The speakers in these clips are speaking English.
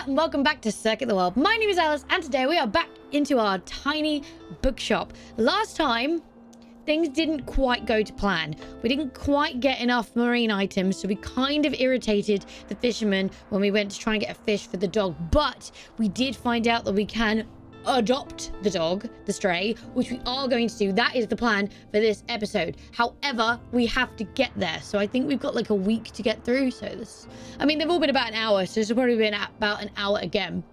and welcome back to Circuit the World. My name is Alice, and today we are back into our tiny bookshop. Last time, things didn't quite go to plan. We didn't quite get enough marine items, so we kind of irritated the fisherman when we went to try and get a fish for the dog. But we did find out that we can adopt the dog, the stray, which we are going to do. That is the plan for this episode. However, we have to get there, so I think we've got like a week to get through. So this, I mean, they've all been about an hour, so this will probably be about an hour again.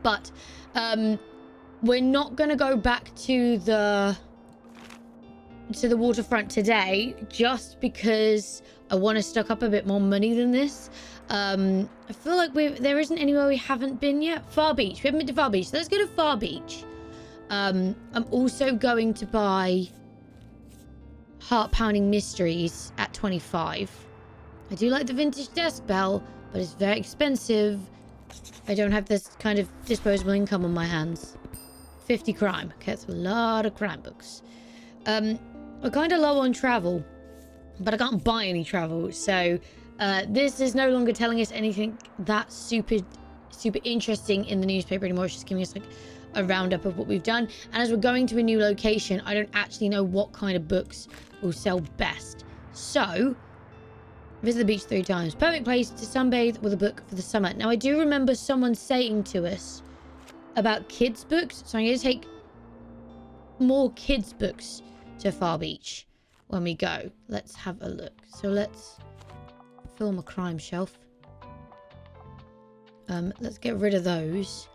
But we're not gonna go back to the waterfront today, just because I want to stock up a bit more money than this. I feel like there isn't anywhere we haven't been yet. Far Beach. We haven't been to Far Beach, so let's go to Far Beach. I'm also going to buy Heart Pounding Mysteries at 25. I do like the vintage desk bell, but it's very expensive. I don't have this kind of disposable income on my hands. 50 crime. Okay, that's a lot of crime books. We're kind of low on travel, but I can't buy any travel, so this is no longer telling us anything that super interesting in the newspaper anymore. It's just giving us like a roundup of what we've done. And as we're going to a new location, I don't actually know what kind of books will sell best. So, visit the beach 3 times. Perfect place to sunbathe with a book for the summer. Now, I do remember someone saying to us about kids' books, so I'm going to take more kids' books to Far Beach when we go. Let's have a look. So let's film a crime shelf. Let's get rid of those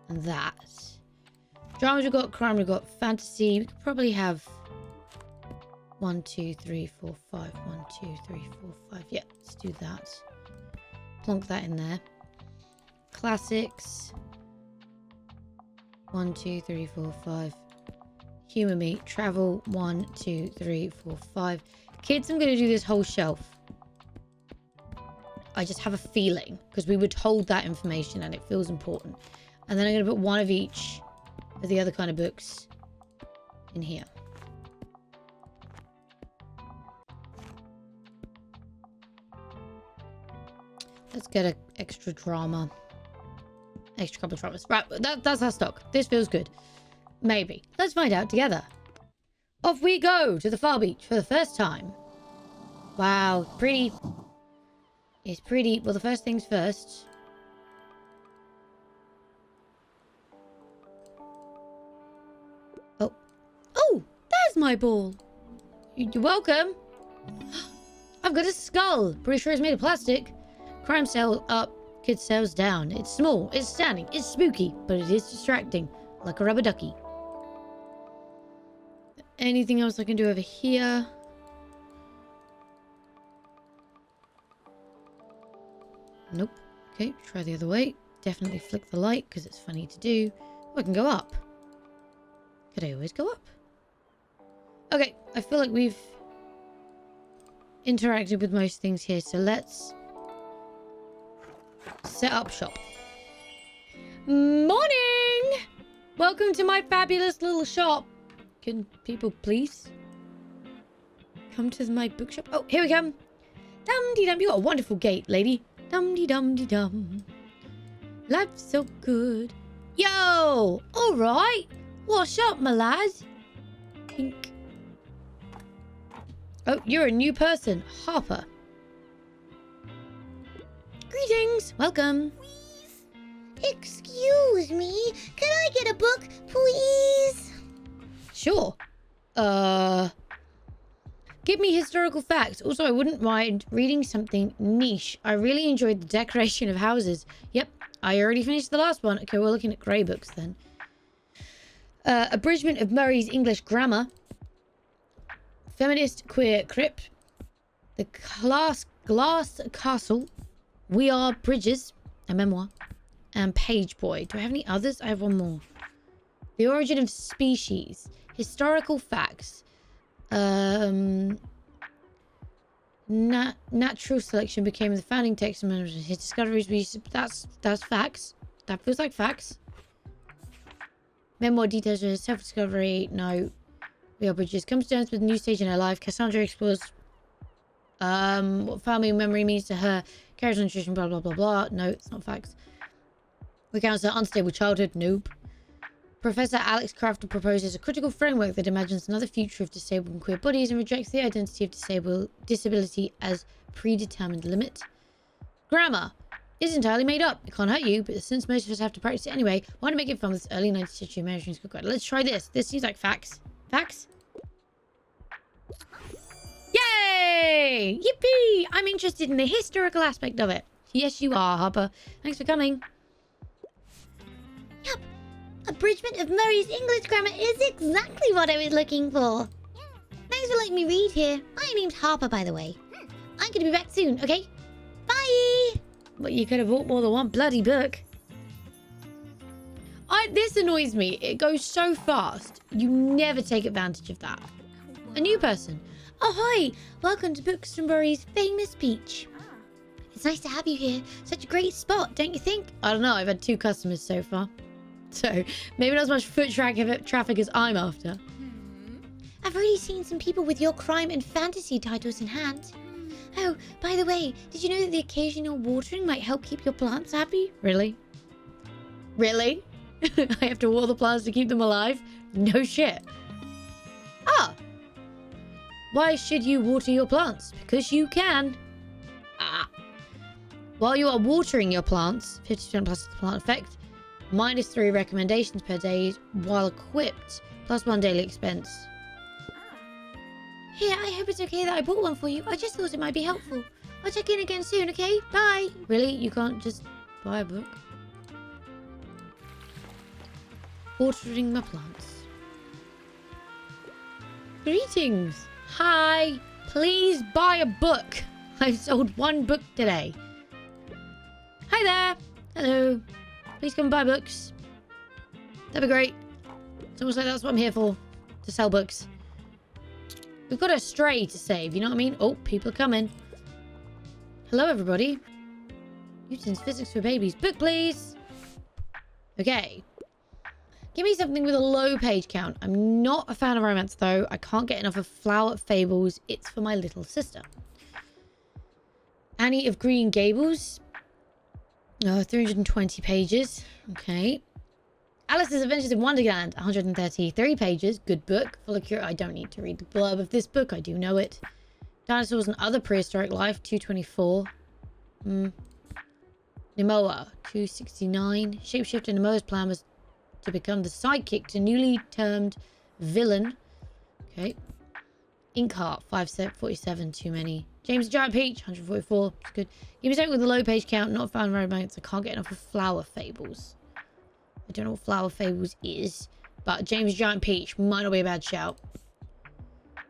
and that. Dramas we've got, crime we've got, fantasy. We could probably have 1, 2, 3, 4, 5. 1, 2, 3, 4, 5. Yeah, let's do that. Plonk that in there. Classics. 1, 2, 3, 4, 5. Humor me. Travel. 1, 2, 3, 4, 5. Kids, I'm going to do this whole shelf. I just have a feeling, because we were told that information and it feels important. And then I'm going to put one of each of the other kind of books in here. Let's get an extra drama. Extra couple of dramas. Right, that's our stock. This feels good. Maybe. Let's find out together. Off we go to the Far Beach for the first time. Wow, pretty. It's pretty. Well, the first things first. Oh. Oh, there's my ball. You're welcome. I've got a skull. Pretty sure it's made of plastic. Crime sale up, kids sales down. It's small, it's standing, it's spooky, but it is distracting. Like a rubber ducky. Anything else I can do over here? Nope. Okay, try the other way. Definitely flick the light because it's funny to do. Oh, I can go up. Could I always go up? Okay, I feel like we've interacted with most things here, so let's set up shop. Morning! Welcome to my fabulous little shop. Can people please come to my bookshop? Oh, here we come. Dum-dee-dum. You got a wonderful gate, lady. Dum-dee-dum-dee-dum. Life's so good. Yo! Alright. What's up, my lad? Pink. Oh, you're a new person. Harper. Greetings. Welcome. Please. Excuse me. Can I get a book, please? Sure. Give me historical facts. Also, I wouldn't mind reading something niche. I really enjoyed the decoration of houses. Yep, I already finished the last one. Okay, we're looking at grey books then. Abridgment of Murray's English Grammar. Feminist Queer Crypt. The Glass Castle. We Are Bridges. A memoir. And Page Boy. Do I have any others? I have one more. The Origin of Species. Historical facts. Natural selection became the founding text of his discoveries. That's facts. That feels like facts. Memoir details of his self-discovery. No. We Are Bridges. Comes to terms with a new stage in her life. Cassandra explores what family memory means to her. Carries on nutrition. Blah blah blah blah. No, it's not facts. Recounts her unstable childhood. Nope. Professor Alex Crafter proposes a critical framework that imagines another future of disabled and queer bodies and rejects the identity of disability as predetermined limit. Grammar is entirely made up. It can't hurt you, but since most of us have to practice it anyway, why not make it fun with this early 19th century American school guide? Let's try this. This seems like facts. Facts? Yay! Yippee! I'm interested in the historical aspect of it. Yes, you are, Harper. Thanks for coming. Yup. Abridgment of Murray's English grammar is exactly what I was looking for. Thanks for letting me read here. My name's Harper, by the way. I'm gonna be back soon, okay? Bye! But you could have bought more than one bloody book. This annoys me. It goes so fast. You never take advantage of that. A new person. Oh, hi. Welcome to Bookshop's famous beach. It's nice to have you here. Such a great spot, don't you think? I don't know. I've had 2 customers so far. So, maybe not as much foot traffic as I'm after. I've already seen some people with your crime and fantasy titles in hand. Oh, by the way, did you know that the occasional watering might help keep your plants happy? Really? Really? I have to water the plants to keep them alive? No shit. Ah! Why should you water your plants? Because you can. Ah. While you are watering your plants, 50% plus the plant effect, -3 recommendations per day while equipped, +1 daily expense. Here, I hope it's okay that I bought one for you. I just thought it might be helpful. I'll check in again soon, okay? Bye! Really? You can't just buy a book? Watering my plants. Greetings! Hi! Please buy a book! I've sold 1 book today. Hi there! Hello. Please come buy books. That'd be great. It's almost like that's what I'm here for. To sell books. We've got a stray to save, you know what I mean? Oh, people are coming. Hello, everybody. Newton's Physics for Babies. Book, please! Okay. Give me something with a low page count. I'm not a fan of romance, though. I can't get enough of Flower Fables. It's for my little sister. Annie of Green Gables. 320 pages. Okay. Alice's Adventures in Wonderland. 133 pages. Good book. Full of I don't need to read the blurb of this book. I do know it. Dinosaurs and Other Prehistoric Life. 224. Nemoa. 269. Shapeshifter Nemoa's plan was to become the sidekick to newly termed villain. Okay. Inkheart. 547. Too many. James Giant Peach. 144. It's good. Give me something with a low page count. Not a fan of romance. I can't get enough of Flower Fables. I don't know what Flower Fables is. But James Giant Peach might not be a bad shout.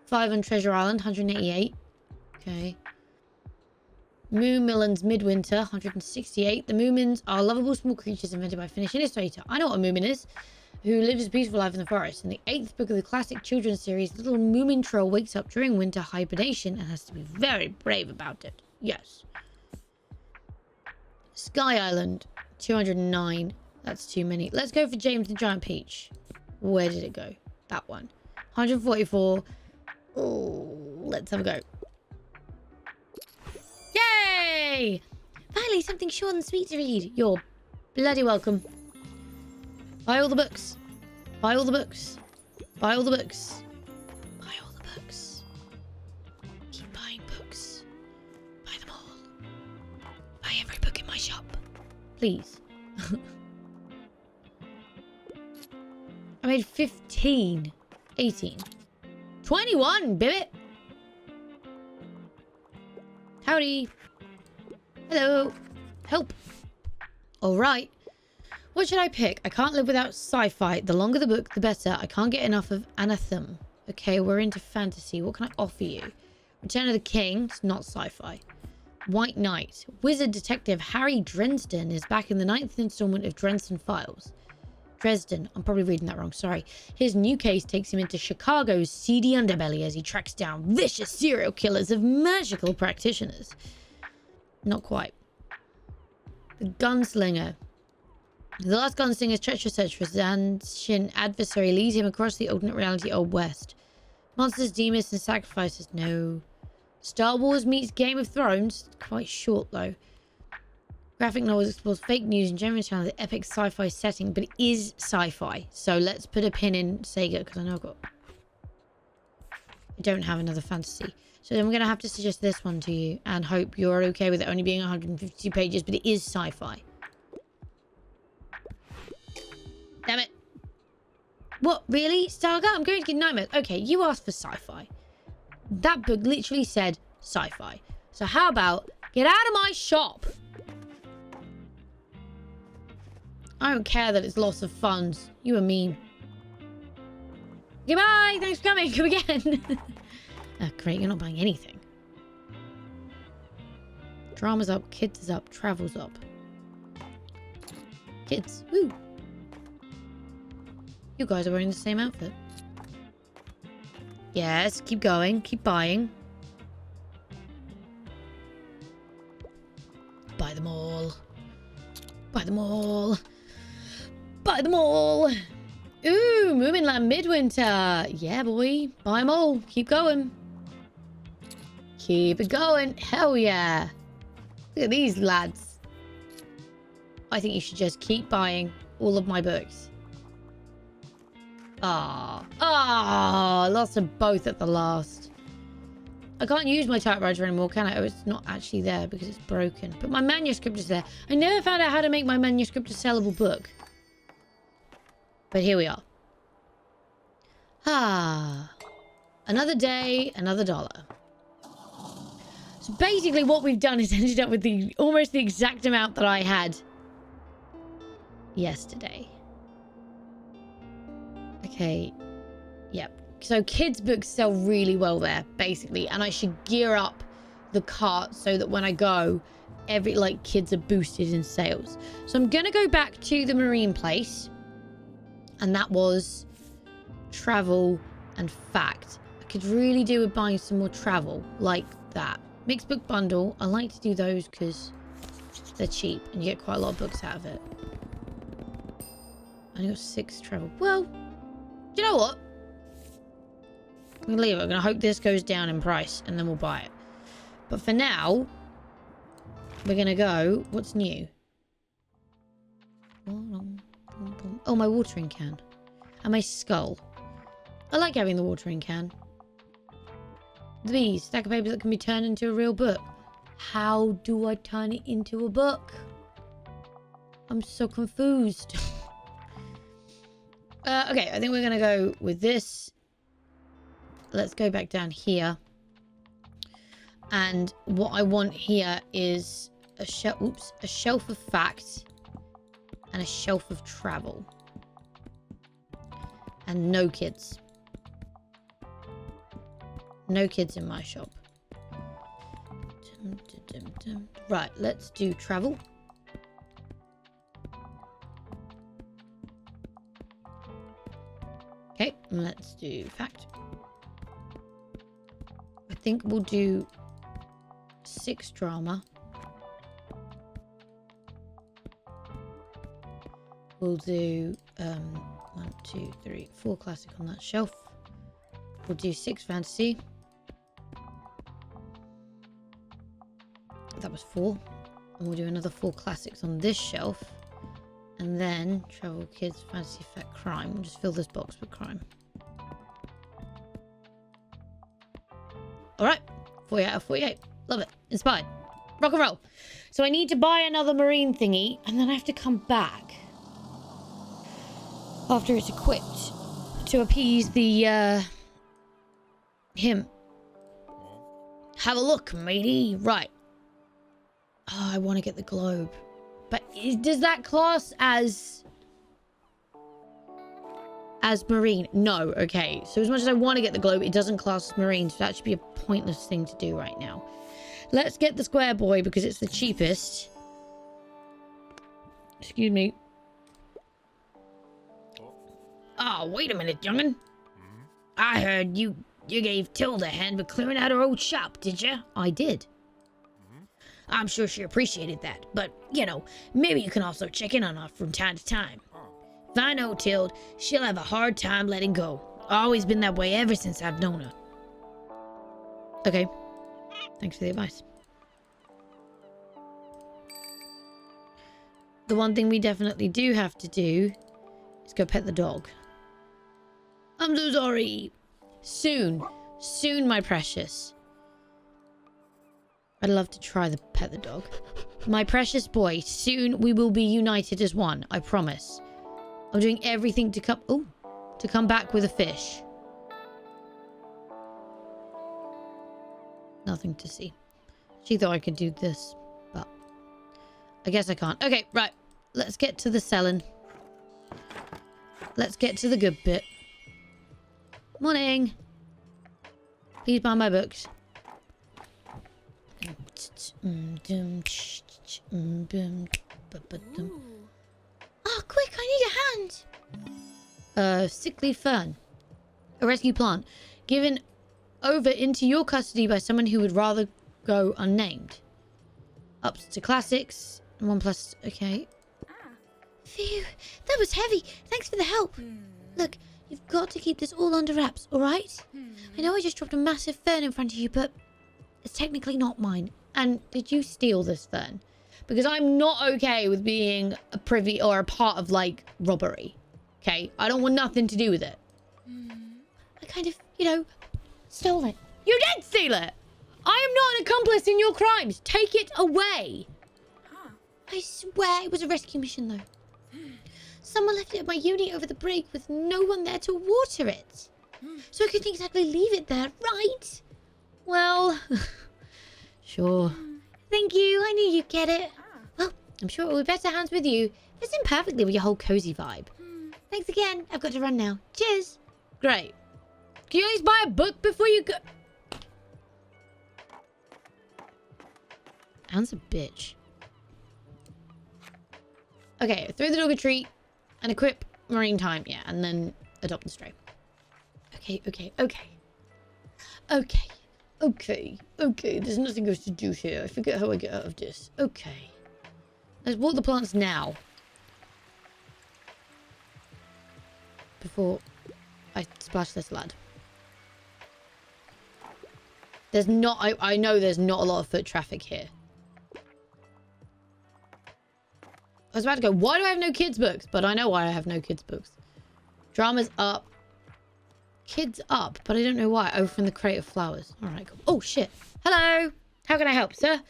5 on Treasure Island. 188. Okay. Moon Million's Midwinter, 168. The Moomins are lovable small creatures invented by a Finnish illustrator. I know what a Moomin is, who lives a peaceful life in the forest. In the 8th book of the classic children's series, little Moomin troll wakes up during winter hibernation and has to be very brave about it. Yes. Sky Island, 209. That's too many. Let's go for James the Giant Peach. Where did it go? That one. 144. Oh, let's have a go. Yay! Finally, something short and sweet to read. You're bloody welcome. Buy all the books. Buy all the books. Buy all the books. Buy all the books. Keep buying books. Buy them all. Buy every book in my shop. Please. I made 15. 18. 21, baby! Howdy. Hello. Help. Alright. What should I pick? I can't live without sci-fi. The longer the book, the better. I can't get enough of Anathem. Okay, we're into fantasy. What can I offer you? Return of the King. It's not sci-fi. White Knight. Wizard detective Harry Dresden is back in the 9th installment of Dresden Files. Dresden. I'm probably reading that wrong. Sorry. His new case takes him into Chicago's seedy underbelly as he tracks down vicious serial killers of magical practitioners. Not quite. The Gunslinger. The last gunslinger's treacherous search for his ancient adversary leads him across the alternate reality Old West. Monsters, demons, and sacrifices. No. Star Wars meets Game of Thrones. Quite short, though. Graphic novels explores fake news and generally channel the epic sci-fi setting, but it is sci-fi. So let's put a pin in Sega because I know I don't have another fantasy. So then we're going to have to suggest this one to you and hope you're okay with it only being 152 pages, but it is sci-fi. Damn it. What? Really? Stargate? I'm going to get nightmares. Okay, you asked for sci-fi. That book literally said sci-fi. So how about get out of my shop? I don't care that it's loss of funds. You and me. Goodbye. Thanks for coming. Come again. Oh, great. You're not buying anything. Drama's up. Kids is up. Travel's up. Kids. Woo. You guys are wearing the same outfit. Yes. Keep going. Keep buying. Buy them all. Buy them all. Buy them all. Ooh, Moominland Midwinter. Yeah, boy. Buy them all. Keep going. Keep it going. Hell yeah. Look at these lads. I think you should just keep buying all of my books. Lots of both at the last. I can't use my typewriter anymore, can I? Oh, it's not actually there because it's broken. But my manuscript is there. I never found out how to make my manuscript a sellable book. But here we are. Another day, another dollar. So basically what we've done is ended up with almost the exact amount that I had yesterday. Okay. Yep. So kids' books sell really well there, basically. And I should gear up the cart so that when I go, kids are boosted in sales. So I'm going to go back to the marine place. And that was travel and fact. I could really do with buying some more travel like that. Mixed book bundle. I like to do those because they're cheap and you get quite a lot of books out of it. I only got 6 travel. Well, do you know what? I'm going to leave it. I'm going to hope this goes down in price and then we'll buy it. But for now, we're going to go. What's new? Oh, my watering can. And my skull. I like having the watering can. The bees. Stack of papers that can be turned into a real book. How do I turn it into a book? I'm so confused. Okay, I think we're going to go with this. Let's go back down here. And what I want here is a shelf of facts and a shelf of travel. And no kids. No kids in my shop. Right, let's do travel. Okay, let's do fact. I think we'll do 6 drama. We'll do 1, 2, 3, 4 classic on that shelf. We'll do 6 fantasy. That was 4. And we'll do another 4 classics on this shelf. And then travel, kids, fantasy, fact, crime. We'll just fill this box with crime. Alright. 48 out of 48. Love it. Inspired. Rock and roll. So I need to buy another marine thingy. And then I have to come back. After it's equipped. To appease the, him. Have a look, matey. Right. Oh, I want to get the globe. But does that class as marine? No. Okay. So as much as I want to get the globe, it doesn't class as marine. So that should be a pointless thing to do right now. Let's get the square boy because it's the cheapest. Excuse me. Oh, wait a minute, young'un. I heard you gave Tilda a hand with clearing out her old shop, did you? I did. I'm sure she appreciated that, but, you know, maybe you can also check in on her from time to time. If I know Tilde, she'll have a hard time letting go. Always been that way ever since I've known her. Okay. Thanks for the advice. the one thing we definitely do have to do is go pet the dog. I'm so sorry. Soon. Soon, my precious. I'd love to try the pet the dog. My precious boy, soon we will be united as one. I promise. I'm doing everything to come back with a fish. Nothing to see. She thought I could do this, but I guess I can't. Okay, right. Let's get to the selling. Let's get to the good bit. Morning. Please buy my books. Oh, quick, I need a hand. Sickly fern. A rescue plant. Given over into your custody by someone who would rather go unnamed. Up to classics. 1+. Okay. Phew, that was heavy. Thanks for the help. Look, you've got to keep this all under wraps, alright? I know I just dropped a massive fern in front of you, but it's technically not mine. And did you steal this fern? Because I'm not okay with being a privy or a part of, like, robbery. Okay? I don't want nothing to do with it. I kind of, you know, stole it. You did steal it! I am not an accomplice in your crimes. Take it away. I swear it was a rescue mission, though. Someone left it at my uni over the break with no one there to water it. So I couldn't exactly leave it there, right? Well, sure. Thank you. I knew you'd get it. Well, I'm sure it will be better hands with you. Fits in perfectly with your whole cozy vibe. Thanks again. I've got to run now. Cheers. Great. Can you always buy a book before you go? Anne's a bitch. Okay, throw the dog a treat and equip marine time. Yeah, and then adopt the stray. Okay. There's nothing else to do here. I forget how I get out of this. Okay. Let's water the plants now. Before I splash this lad. There's not... I know there's not a lot of foot traffic here. I was about to go, why do I have no kids' books? But I know why I have no kids' books. Drama's up. Kids up, but I don't know why. Oh, from the crate of flowers. All right, cool. Oh, shit. Hello. How can I help, sir?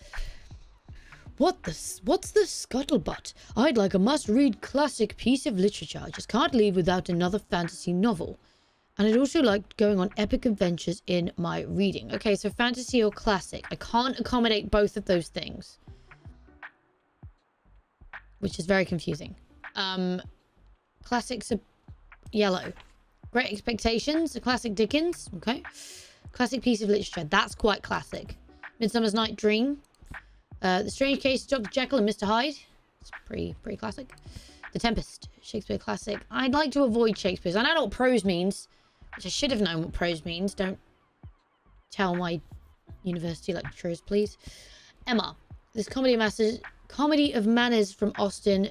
What's the scuttlebutt? I'd like a must-read classic piece of literature. I just can't leave without another fantasy novel. And I'd also like going on epic adventures in my reading. Okay, so fantasy or classic. I can't accommodate both of those things. Which is very confusing. Classics are yellow. Great Expectations, a classic Dickens. Okay. Classic piece of literature. That's quite classic. Midsummer's Night Dream. The Strange Case of Dr. Jekyll and Mr. Hyde. It's pretty classic. The Tempest, Shakespeare classic. I'd like to avoid Shakespeare's. I know what prose means, which I should have known what prose means. Don't tell my university lecturers, please. Emma. This comedy of manners from Austen.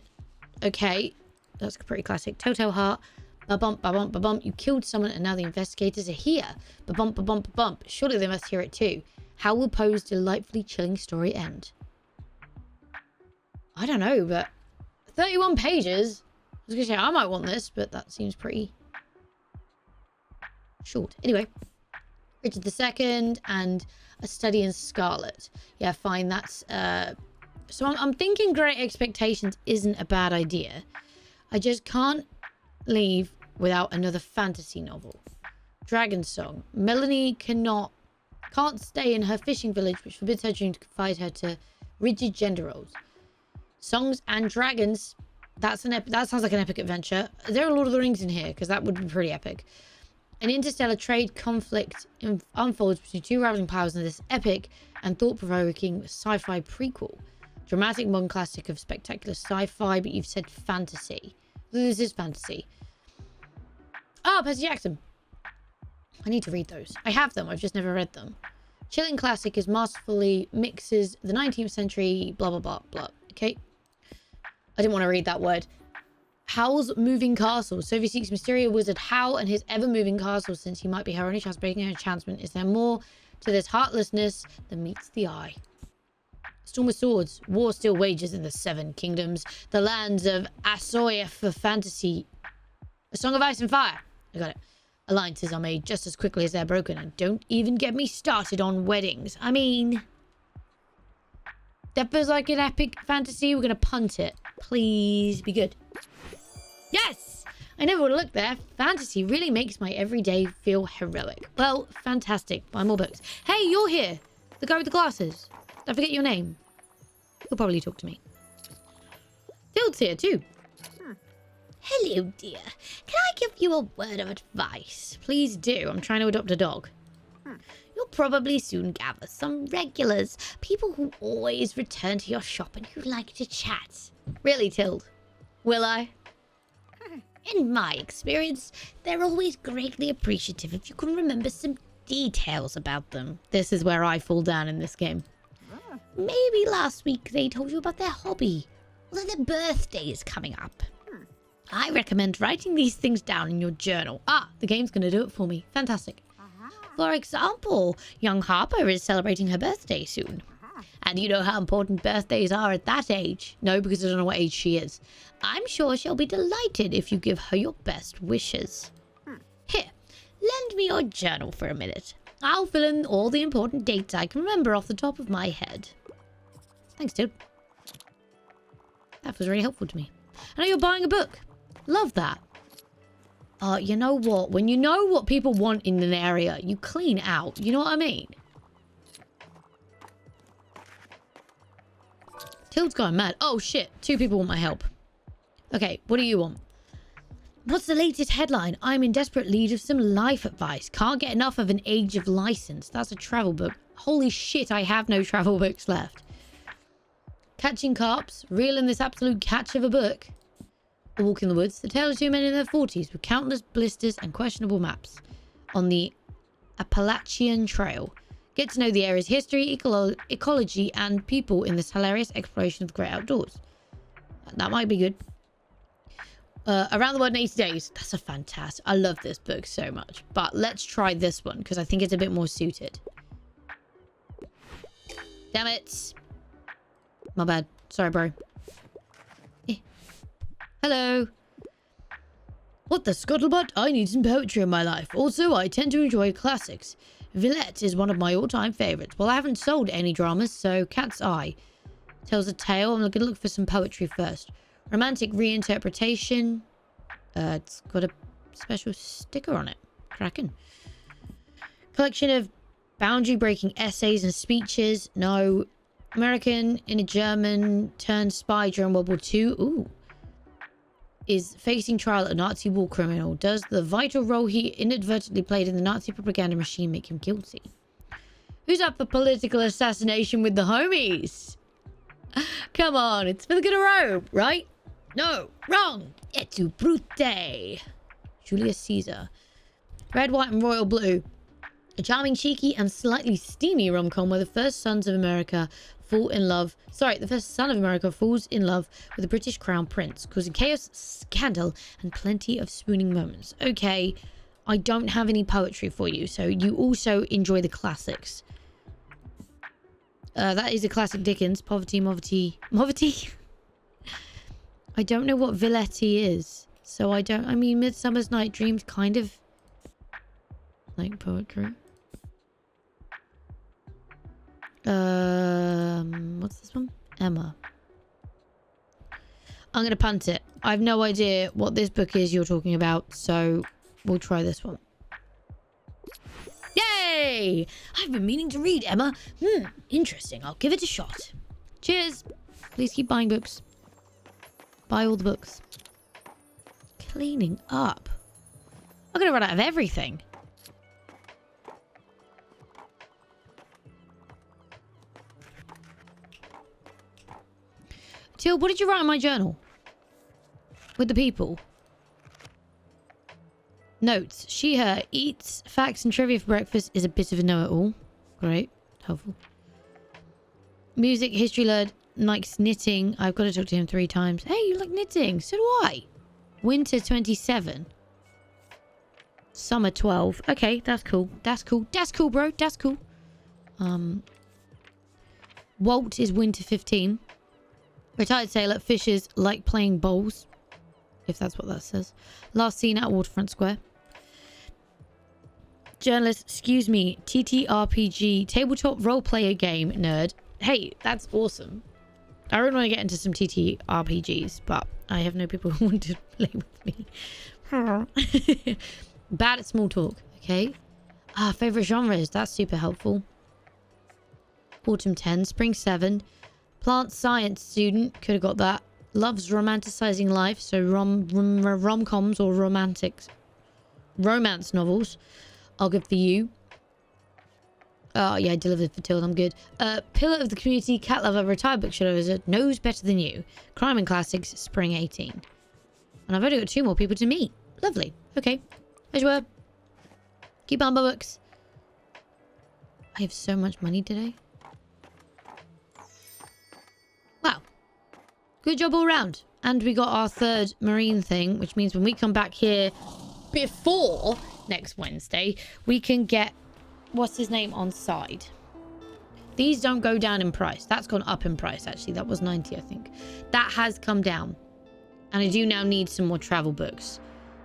Okay. That's pretty classic. Telltale Heart. Ba-bump, ba-bump, ba-bump. You killed someone and now the investigators are here. Ba-bump, ba-bump, ba-bump. Surely they must hear it too. How will Poe's delightfully chilling story end? I don't know, but 31 pages. I was gonna say, I might want this, but that seems pretty short. Anyway. Richard II and A Study in Scarlet. Yeah, fine. That's, so I'm thinking Great Expectations isn't a bad idea. I just can't leave without another fantasy novel. Dragon Song. Melanie can't stay in her fishing village, which forbids her dream to confide her to rigid gender roles. Songs and Dragons. That sounds like an epic adventure. There are Lord of the Rings in here, because that would be pretty epic. An interstellar trade conflict unfolds between two rivaling powers in this epic and thought-provoking sci-fi prequel. Dramatic modern classic of spectacular sci-fi, but you've said fantasy. This is fantasy. Oh, Percy Jackson. I need to read those. I have them, I've just never read them. Chilling classic is masterfully mixes the 19th century blah blah blah blah. Okay. I didn't want to read that word. Howl's Moving Castle. Sophie seeks mysterious wizard Howl and his ever-moving castle since he might be her only chance of breaking her enchantment. Is there more to this heartlessness than meets the eye? Storm of Swords. War still wages in the Seven Kingdoms. The lands of Asoya for fantasy. A Song of Ice and Fire. I got it. Alliances are made just as quickly as they're broken. And don't even get me started on weddings. I mean... That feels like an epic fantasy. We're going to punt it. Please be good. Yes! I never would have looked there. Fantasy really makes my everyday feel heroic. Well, fantastic. Buy more books. Hey, you're here. The guy with the glasses. Don't forget your name. He'll probably talk to me. Tilt's here too. Hello, dear. Can I give you a word of advice? Please do. I'm trying to adopt a dog. You'll probably soon gather some regulars. People who always return to your shop and who like to chat. Really, Tild? Will I? In my experience, they're always greatly appreciative if you can remember some details about them. This is where I fall down in this game. Maybe last week they told you about their hobby, or that their birthday is coming up. I recommend writing these things down in your journal. Ah, the game's going to do it for me. Fantastic. For example, young Harper is celebrating her birthday soon. And you know how important birthdays are at that age? No, because I don't know what age she is. I'm sure she'll be delighted if you give her your best wishes. Here, lend me your journal for a minute. I'll fill in all the important dates I can remember off the top of my head. Thanks, dude. That was really helpful to me. I know you're buying a book. Love that. You know what? When you know what people want in an area, you clean out. You know what I mean? Tild's going mad. Oh, shit. 2 people want my help. Okay, what do you want? What's the latest headline? I'm in desperate need of some life advice. Can't get enough of an Age of License. That's a travel book. Holy shit, I have no travel books left. Catching Carps. Real in this absolute catch of a book. A Walk in the Woods. The tale of 2 men in their 40s with countless blisters and questionable maps on the Appalachian Trail. Get to know the area's history, ecology, and people in this hilarious exploration of the great outdoors. That might be good. Around the World in 80 Days. That's a fantastic... I love this book so much. But let's try this one, because I think it's a bit more suited. Damn it. My bad. Sorry, bro. Hello. What the scuttlebutt? I need some poetry in my life. Also, I tend to enjoy classics. Villette is one of my all-time favorites. Well, I haven't sold any dramas, so Cat's Eye tells a tale. I'm going to look for some poetry first. Romantic reinterpretation. It's got a special sticker on it. Cracking. Collection of boundary-breaking essays and speeches. No. American in a German turned spy during World War II. Ooh. Is facing trial a Nazi war criminal. Does the vital role he inadvertently played in the Nazi propaganda machine make him guilty? Who's up for political assassination with the homies? Come on, it's for the good of Rome, right? No, wrong. Et tu brute. Julius Caesar. Red, white, and royal blue. A charming, cheeky, and slightly steamy rom-com where the first sons of America fall in love. Sorry, the first son of America falls in love with the British crown prince, causing chaos, scandal, and plenty of swooning moments. Okay, I don't have any poetry for you, so you also enjoy the classics. That is a classic Dickens. Poverty, Moverty. Moverty? I don't know what Villetti is, so I don't... I mean, Midsummer's Night Dream's kind of like poetry. What's this one? Emma. I'm gonna punt it. I have no idea what this book is you're talking about, so we'll try this one. Yay! I've been meaning to read, Emma. Interesting. I'll give it a shot. Cheers. Please keep buying books. Buy all the books. Cleaning up. I'm gonna run out of everything. Till, what did you write in my journal? With the people. Notes. She, her, eats facts and trivia for breakfast, is a bit of a know-it-all. Great. Helpful. Music, history, learned, likes knitting. I've got to talk to him 3 times. Hey, you like knitting? So do I. Winter 27. Summer 12. Okay, that's cool. That's cool. That's cool, bro. That's cool. Walt is winter 15. Retired sailor. Fishers like playing bowls. If that's what that says. Last seen at Waterfront Square. Journalist, excuse me, TTRPG, tabletop role player game nerd. Hey, that's awesome. I really want to get into some TTRPGs, but I have no people who want to play with me. Bad at small talk, okay? Favorite genres, that's super helpful. Autumn 10, Spring 7. Plant science student, could have got that. Loves romanticizing life, so rom-coms or romance novels. I'll give for you. Oh, yeah, I delivered for Tilde. I'm good. Pillar of the community, cat lover, retired bookshop wizard, knows better than you. Crime and classics, spring 18. And I've only got 2 more people to meet. Lovely. Okay. As you were. Keep on my books. I have so much money today. Wow. Good job all round. And we got our 3rd marine thing, which means when we come back here before next Wednesday, we can get what's his name on side. These don't go down in price. That's gone up in price, actually. That was 90, I think. That has come down. And I do now need some more travel books.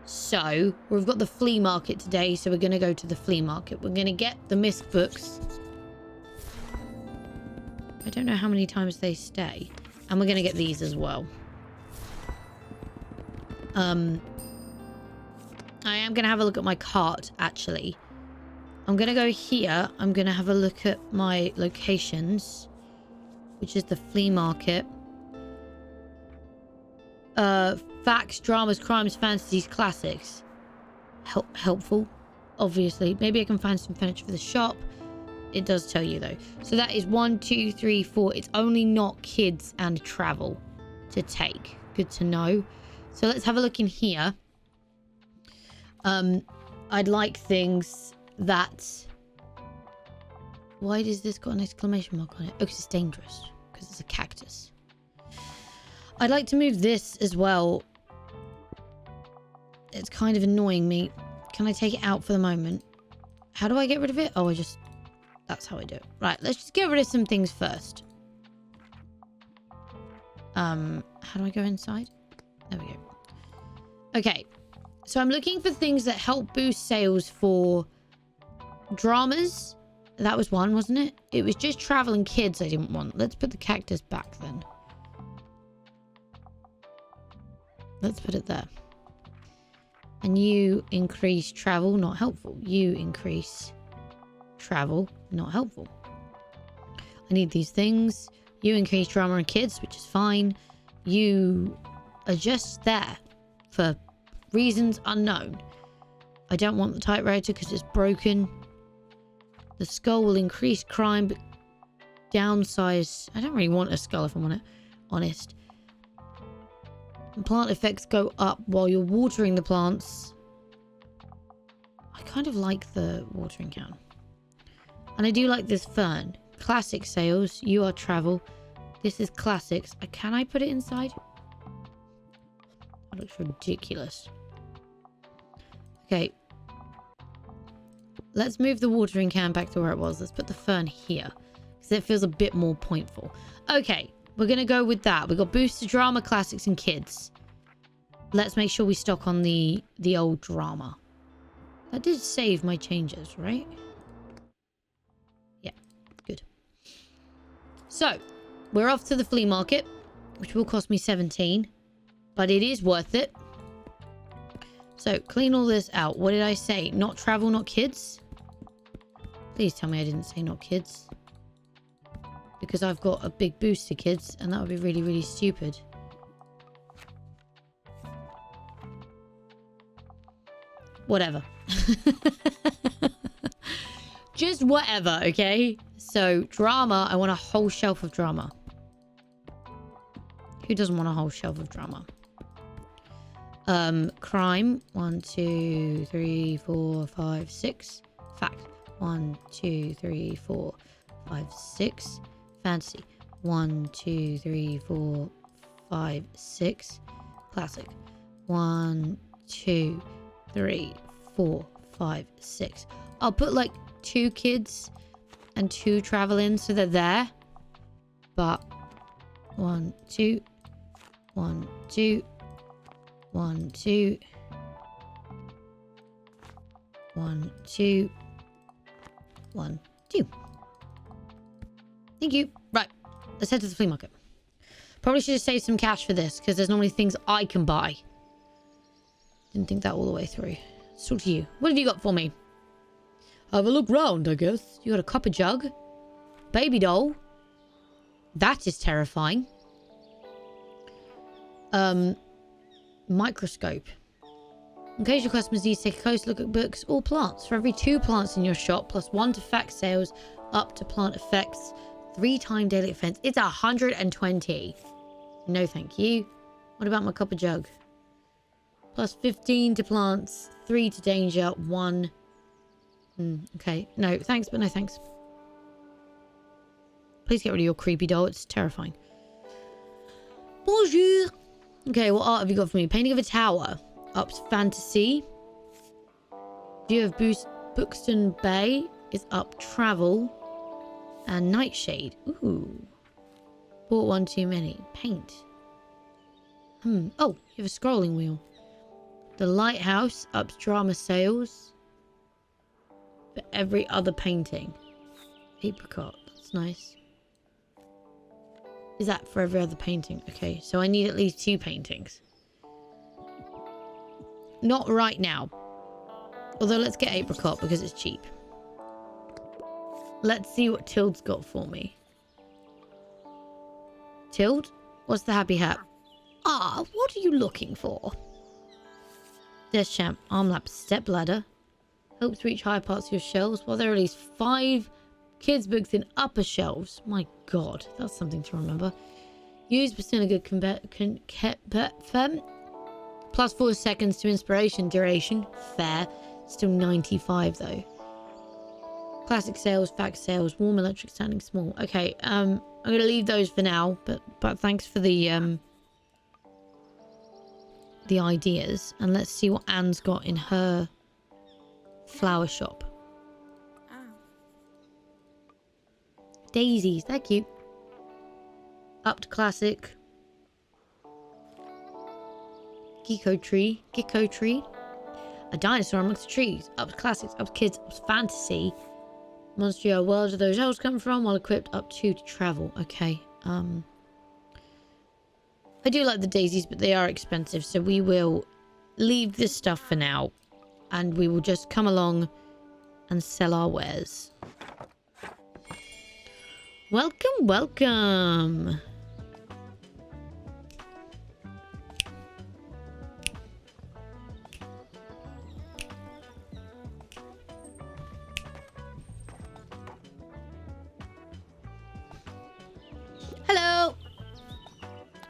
So, we've got the flea market today, so we're going to go to the flea market. We're going to get the Misk books. I don't know how many times they stay. And we're going to get these as well. I am going to have a look at my cart, actually. I'm going to go here. I'm going to have a look at my locations, which is the flea market. Facts, dramas, crimes, fantasies, classics. Helpful, obviously. Maybe I can find some furniture for the shop. It does tell you, though. So that is 1, 2, 3, 4. It's only not kids and travel to take. Good to know. So let's have a look in here. I'd like things that... Why does this got an exclamation mark on it? Oh, because it's dangerous. Because it's a cactus. I'd like to move this as well. It's kind of annoying me. Can I take it out for the moment? How do I get rid of it? Oh, I just... That's how I do it. Right, let's just get rid of some things first. How do I go inside? There we go. Okay. So I'm looking for things that help boost sales for dramas. That was one, wasn't it? It was just traveling kids I didn't want. Let's put the cactus back then. Let's put it there. And you increase travel, not helpful. You increase travel, not helpful. I need these things. You increase drama and kids, which is fine. You are just there for reasons unknown. I don't want the typewriter because it's broken. The skull will increase crime, but downsize. I don't really want a skull if I'm honest. And plant effects go up while you're watering the plants. I kind of like the watering can. And I do like this fern. Classic sales. You are travel. This is classics. Can I put it inside? That looks ridiculous. Okay. Let's move the watering can back to where it was. Let's put the fern here. Because it feels a bit more pointful. Okay. We're going to go with that. We've got booster drama, classics, and kids. Let's make sure we stock on the old drama. That did save my changes, right? Yeah. Good. So, we're off to the flea market, which will cost me 17. But it is worth it. So, clean all this out. What did I say? Not travel, not kids? Please tell me I didn't say not kids. Because I've got a big boost to kids, and that would be really, really stupid. Whatever. Just whatever, okay? So, drama. I want a whole shelf of drama. Who doesn't want a whole shelf of drama? Crime. 1, 2, 3, 4, 5, 6. Fact. 1, 2, 3, 4, 5, 6. Fantasy. 1, 2, 3, 4, 5, 6. Classic. 1, 2, 3, 4, 5, 6. I'll put like 2 kids and 2 travel in so they're there. but 1, 2, 1, 2, 1, 2, 1, 2, 1, 2. Thank you. Right, let's head to the flea market. Probably should have saved some cash for this, because there's normally things I can buy. Didn't think that all the way through. Let's talk to you. What have you got for me? Have a look round, I guess. You got a copper jug. Baby doll. That is terrifying. Microscope. In case your customers need to take a close look at books or plants. For every 2 plants in your shop, plus 1 to fact sales, up to plant effects, 3 times daily offense. It's 120. No, thank you. What about my copper jug? Plus 15 to plants, 3 to danger, 1. Okay. No, thanks, but no thanks. Please get rid of your creepy doll. It's terrifying. Bonjour. Okay, what art have you got for me? Painting of a tower. Up to fantasy. View of Buxton Bay is up travel. And Nightshade. Ooh. Bought 1 too many. Paint. Oh, you have a scrolling wheel. The Lighthouse ups drama sales. For every other painting. Apricot. That's nice. Is that for every other painting? Okay, so I need at least 2 paintings. Not right now. Although let's get Apricot because it's cheap. Let's see what Tild's got for me. Tild? What's the happy hat? Ah, what are you looking for? Desk champ, arm lap, step ladder. Helps reach higher parts of your shelves while there are at least 5 kids' books in upper shelves. My god, that's something to remember. Use but still a good plus 4 seconds to inspiration duration. Fair. Still 95 though. Classic sales, fact sales, warm electric standing small. Okay, I'm gonna leave those for now, but thanks for the ideas. And let's see what Anne's got in her flower shop. Daisies, they're cute. Up to classic. Gecko tree. A dinosaur amongst the trees. Up to classics, up to kids, up to fantasy. Monstro, where do those elves come from? While equipped, up to travel. Okay. I do like the daisies, but they are expensive, so we will leave this stuff for now. And we will just come along and sell our wares. Welcome, welcome. Hello.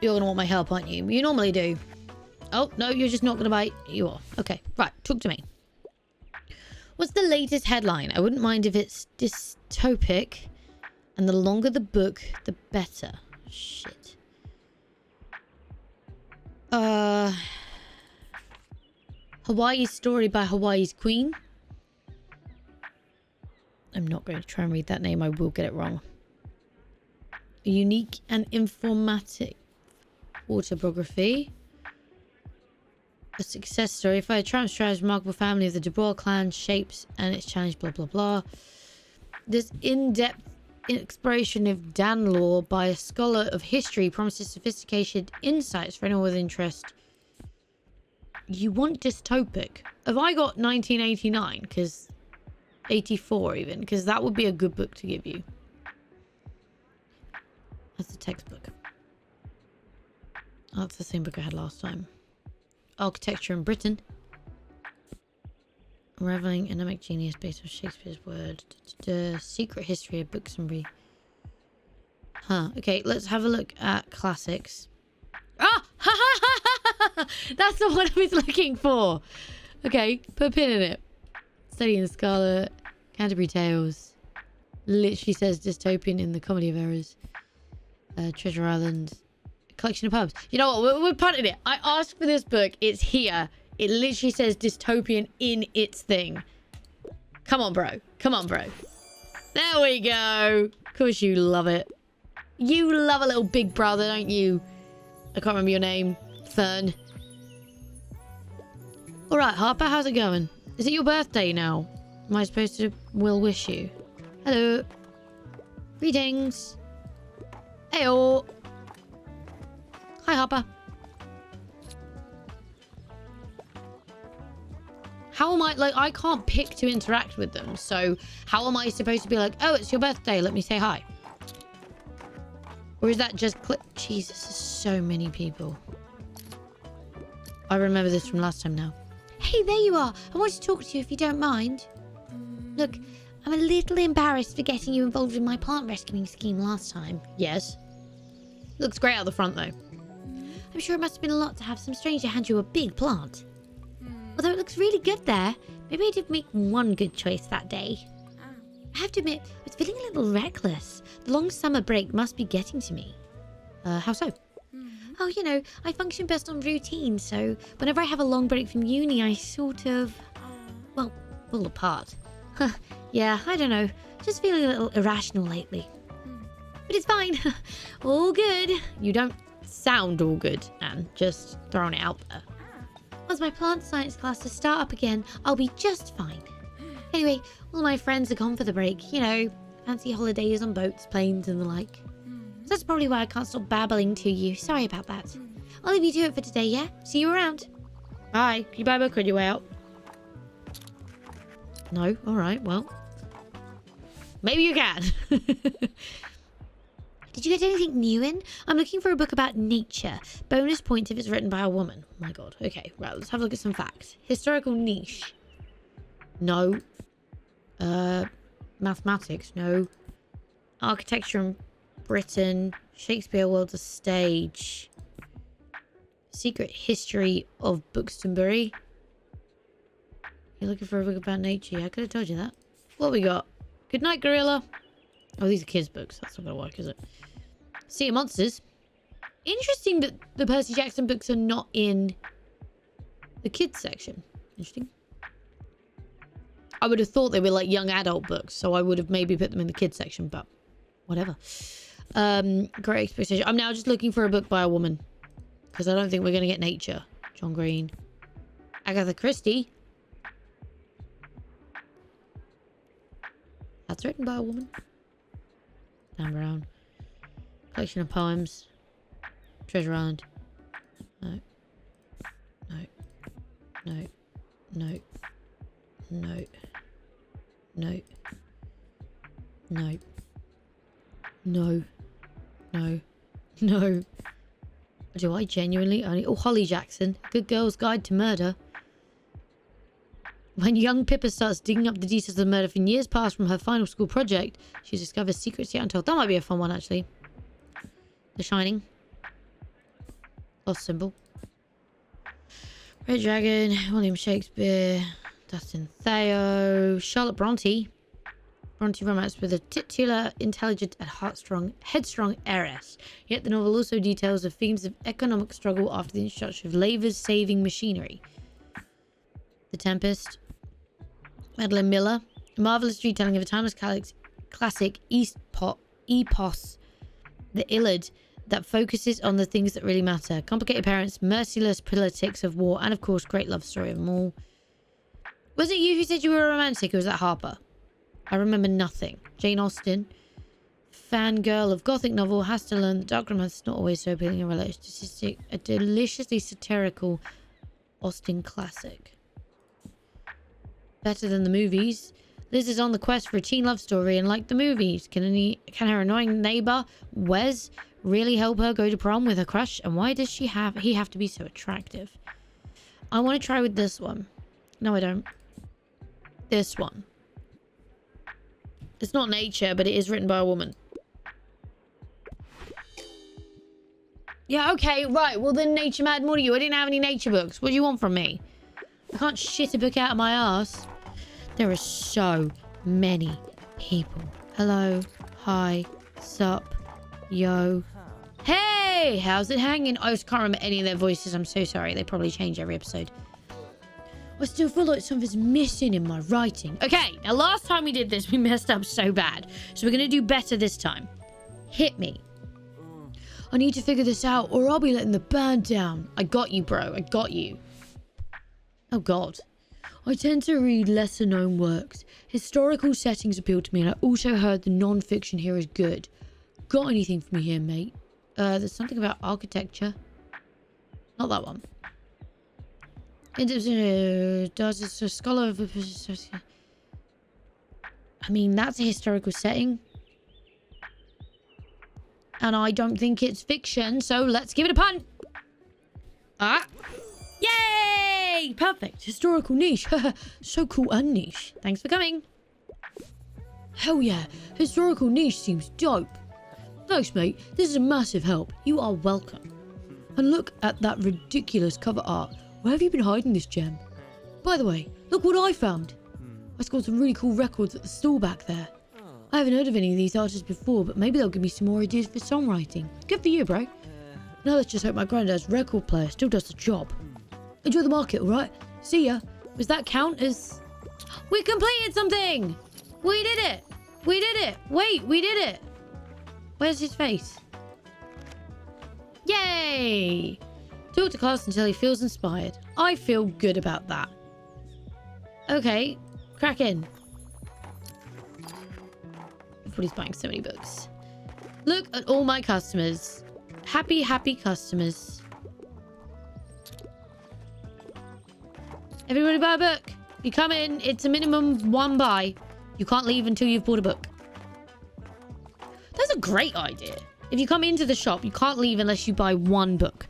You're going to want my help, aren't you? You normally do. Oh, no, you're just not going to buy. You are. Okay, right. Talk to me. What's the latest headline? I wouldn't mind if it's dystopic. And the longer the book, the better. Shit. Hawaii's Story by Hawaii's Queen. I'm not going to try and read that name. I will get it wrong. A unique and informative autobiography. A success story. Fire Trump's remarkable family of the Dubois clan shapes and its challenge, blah, blah, blah. This in-depth exploration of Danlaw by a scholar of history promises sophisticated insights for anyone with interest. You want dystopic? Have I got 1989? Because 84 even, because that would be a good book to give you. That's the textbook. Oh, that's the same book I had last time. Architecture in Britain. Unraveling Enigmatic Genius based on Shakespeare's word. Secret history of books and breed. Huh. Okay, let's have a look at classics. Ah! That's the one I was looking for. Okay, put a pin in it. Study in the Scarlet. Canterbury Tales. Literally says dystopian in the Comedy of Errors. Treasure Island. Collection of poems. You know what? We're punting it. I asked for this book. It's here. It literally says dystopian in its thing. Come on, bro. Come on, bro. There we go. Of course you love it. You love a little big brother, don't you? I can't remember your name. Fern. All right, Harper, how's it going? Is it your birthday now? Am I supposed to wish you? Hello. Greetings. Heyo. Hi, Harper. How am I, like, I can't pick to interact with them. So how am I supposed to be like, oh, it's your birthday, let me say hi? Or is that just Jesus, there's so many people. I remember this from last time now. Hey, there you are. I want to talk to you if you don't mind. Look, I'm a little embarrassed for getting you involved in my plant rescuing scheme last time. Yes. Looks great out the front, though. I'm sure it must have been a lot to have some stranger hand you a big plant. Although it looks really good there, maybe I did make one good choice that day. I have to admit, I was feeling a little reckless. The long summer break must be getting to me. How so? Oh, you know, I function best on routine, so whenever I have a long break from uni, I sort of, well, fall apart. Yeah, I don't know. Just feeling a little irrational lately. But it's fine. All good. You don't sound all good, Anne. Just throwing it out there. Once my plant science classes start up again, I'll be just fine. Anyway, all my friends are gone for the break. You know, fancy holidays on boats, planes and the like. So that's probably why I can't stop babbling to you. Sorry about that. I'll leave you to it for today, yeah? See you around. Bye. Can you buy a book on your way out? No? Alright, well. Maybe you can. Did you get anything new in? I'm looking for a book about nature. Bonus points if it's written by a woman. Oh my god. Okay, right, let's have a look at some facts. Historical niche. No. Mathematics. No. Architecture in Britain. Shakespeare World of Stage. Secret History of Buxtonbury. You're looking for a book about nature. Yeah, I could have told you that. What we got? Good night, Gorilla. Oh, these are kids' books. That's not going to work, is it? Sea of Monsters. Interesting that the Percy Jackson books are not in the kids section. Interesting. I would have thought they were like young adult books, so I would have maybe put them in the kids section, but whatever. Great Expectation. I'm now just looking for a book by a woman, because I don't think we're going to get nature. John Green. Agatha Christie. That's written by a woman. Dan Brown. Collection of poems. Treasure Island. No. No. No. No. No. No. No. No. No. No. Do I genuinely only... Oh, Holly Jackson. Good Girl's Guide to Murder. When young Pippa starts digging up the details of the murder from years past from her final school project, she discovers secrets yet untold. That might be a fun one, actually. The Shining. Lost Symbol. Red Dragon. William Shakespeare. Dustin Theo. Charlotte Bronte. Bronte romance with a titular, intelligent and headstrong heiress. Yet the novel also details the themes of economic struggle after the introduction of labour-saving machinery. The Tempest. Madeline Miller. A marvellous retelling of a timeless classic epos. The Iliad that focuses on the things that really matter. Complicated parents, merciless politics of war, and of course, great love story of them all. Was it you who said you were a romantic, or was that Harper? I remember nothing. Jane Austen. Fangirl of Gothic novel has to learn that dark romance is not always so appealing in relationship. A deliciously satirical Austen classic. Better than the movies. Liz is on the quest for a teen love story and like the movies. Can her annoying neighbor, Wes, really help her go to prom with her crush? And why does he have to be so attractive? I want to try with this one. No, I don't. This one. It's not nature, but it is written by a woman. Yeah, okay, right. Well, then nature mattered more to you. I didn't have any nature books. What do you want from me? I can't shit a book out of my ass. There are so many people. Hello. Hi. Sup. Yo. Hey! How's it hanging? I just can't remember any of their voices. I'm so sorry. They probably change every episode. I still feel like something's missing in my writing. Okay, now last time we did this, we messed up so bad. So we're going to do better this time. Hit me. I need to figure this out or I'll be letting the band down. I got you, bro. I got you. Oh, God. I tend to read lesser known works. Historical settings appeal to me, and I also heard the non-fiction here is good. Got anything for me here, mate? There's something about architecture. Not that one. Does a scholar of... I mean, that's a historical setting. And I don't think it's fiction, so let's give it a punt. Ah. Yay! Perfect. Historical niche. So cool and niche. Thanks for coming. Hell yeah. Historical niche seems dope. Thanks, mate. This is a massive help. You are welcome. And look at that ridiculous cover art. Where have you been hiding this gem? By the way, look what I found. I scored some really cool records at the stall back there. I haven't heard of any of these artists before, but maybe they'll give me some more ideas for songwriting. Good for you, bro. Now let's just hope my granddad's record player still does the job. Enjoy the market, alright? See ya. Does that count as... We completed something! We did it! We did it! Wait, we did it! Where's his face? Yay! Talk to class until he feels inspired. I feel good about that. Okay, crack in. Everybody's buying so many books. Look at all my customers. Happy, happy customers. Everybody buy a book. You come in, it's a minimum 1 buy. You can't leave until you've bought a book. That's a great idea. If you come into the shop, you can't leave unless you buy 1 book.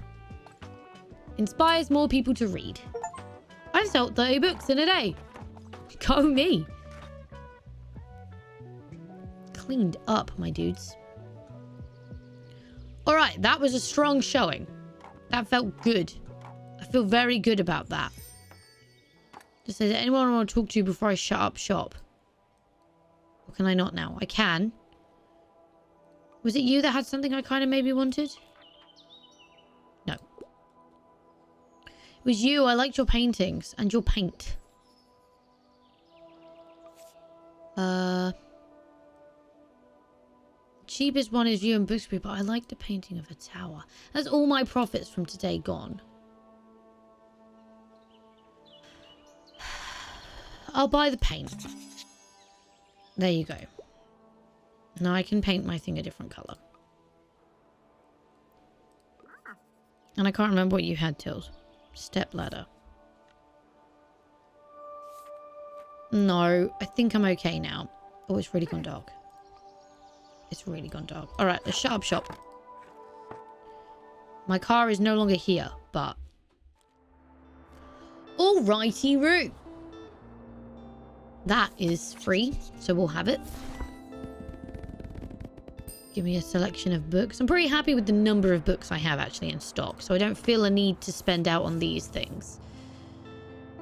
Inspires more people to read. I've sold 30 books in a day. Go me. Cleaned up, my dudes. Alright, that was a strong showing. That felt good. I feel very good about that. Just says, anyone I want to talk to before I shut up shop? Or can I not now? I can. Was it you that had something I kind of maybe wanted? No. It was you. I liked your paintings and your paint. Cheapest one is you and Booksby, but I like the painting of a tower. That's all my profits from today gone. I'll buy the paint. There you go. Now I can paint my thing a different color. And I can't remember what you had, Tills. Step ladder. No, I think I'm okay now. Oh, it's really gone dark. It's really gone dark. Alright, let's shut up shop. My car is no longer here, but... Alrighty-roo. That is free, so we'll have it. Give me a selection of books. I'm pretty happy with the number of books I have actually in stock, so I don't feel a need to spend out on these things.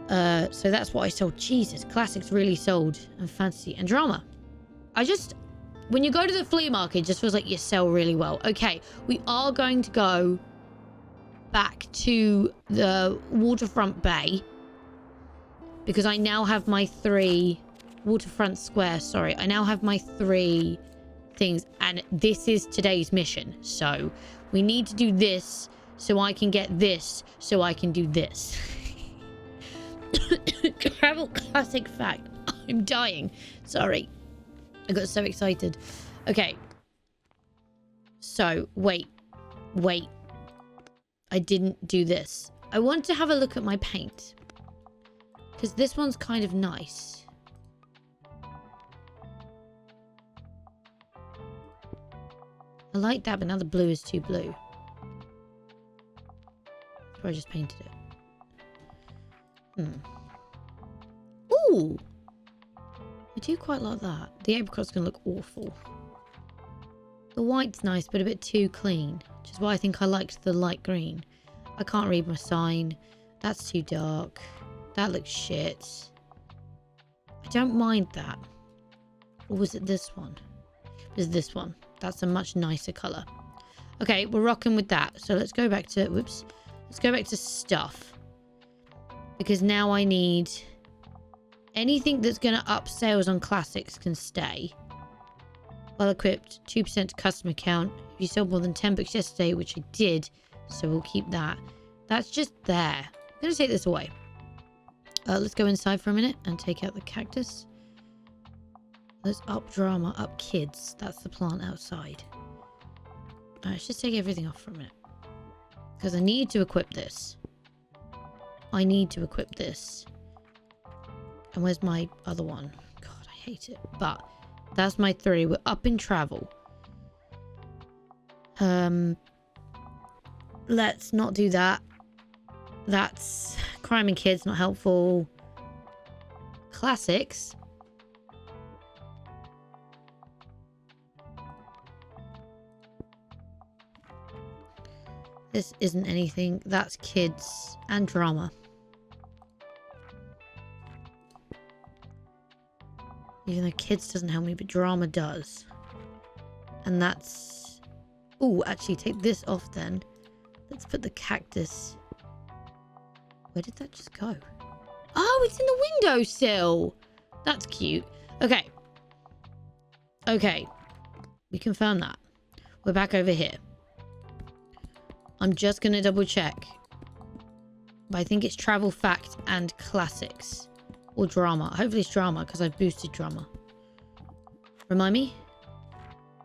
So that's what I sold. Jesus, classics really sold. And fantasy and drama. When you go to the flea market, it just feels like you sell really well. Okay, we are going to go back to the waterfront bay. Because I now have my 3... Waterfront square, sorry. I now have my 3 things. And this is today's mission. So, we need to do this so I can get this so I can do this. Travel classic fact. I'm dying. Sorry. I got so excited. Okay. So, wait. I didn't do this. I want to have a look at my paint. Because this one's kind of nice. I like that, but now the blue is too blue. So I just painted it. Ooh! I do quite like that. The apricot's going to look awful. The white's nice, but a bit too clean. Which is why I think I liked the light green. I can't read my sign. That's too dark. That looks shit. I don't mind that. Or was it this one? It was this one. That's a much nicer colour. Okay, we're rocking with that. So let's go back to... Whoops. Let's go back to stuff. Because now I need... Anything that's going to up sales on classics can stay. Well equipped. 2% to customer count. you sold more than 10 books yesterday, which I did. So we'll keep that. That's just there. I'm going to take this away. Let's go inside for a minute and take out the cactus. Let's up drama, up kids. That's the plant outside. Let's just take everything off for a minute. Because I need to equip this. I need to equip this. And where's my other one? God, I hate it. But that's my 3. We're up in travel. Let's not do that. That's crime and kids, not helpful. Classics. This isn't anything. That's kids and drama. Even though kids doesn't help me, but drama does. And that's... Oh, actually, take this off then. Let's put the cactus... Where did that just go? Oh, it's in the windowsill. That's cute. Okay. Okay. We confirm that. We're back over here. I'm just going to double check. But I think it's travel, fact, and classics. Or drama. Hopefully it's drama, because I've boosted drama. Remind me?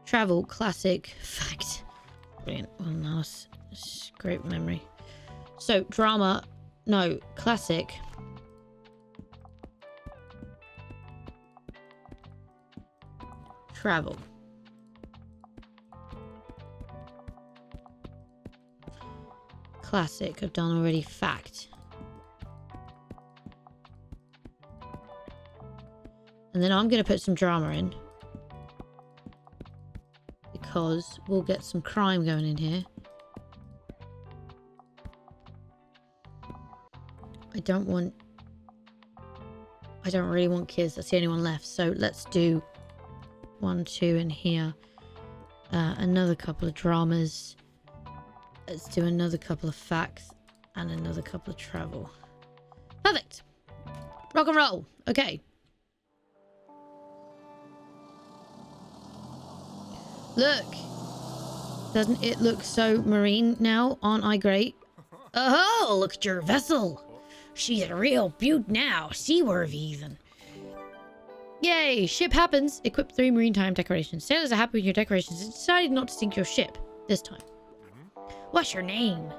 Travel, classic, fact. Brilliant. Oh, nice. Great memory. So, drama... No, classic. Travel. Classic, I've done already. Fact. And then I'm going to put some drama in. Because we'll get some crime going in here. I don't really want kids. That's the only one left. So let's do 1, 2 in here. Another couple of dramas. Let's do another couple of facts. And another couple of travel. Perfect. Rock and roll. Okay. Look. Doesn't it look so marine now? Aren't I great? Oh, look at your vessel. She's a real beaut now. Seaworthy even. Yay, ship happens. Equip 3 maritime decorations. Sailors are happy with your decorations and decided not to sink your ship this time. What's your name?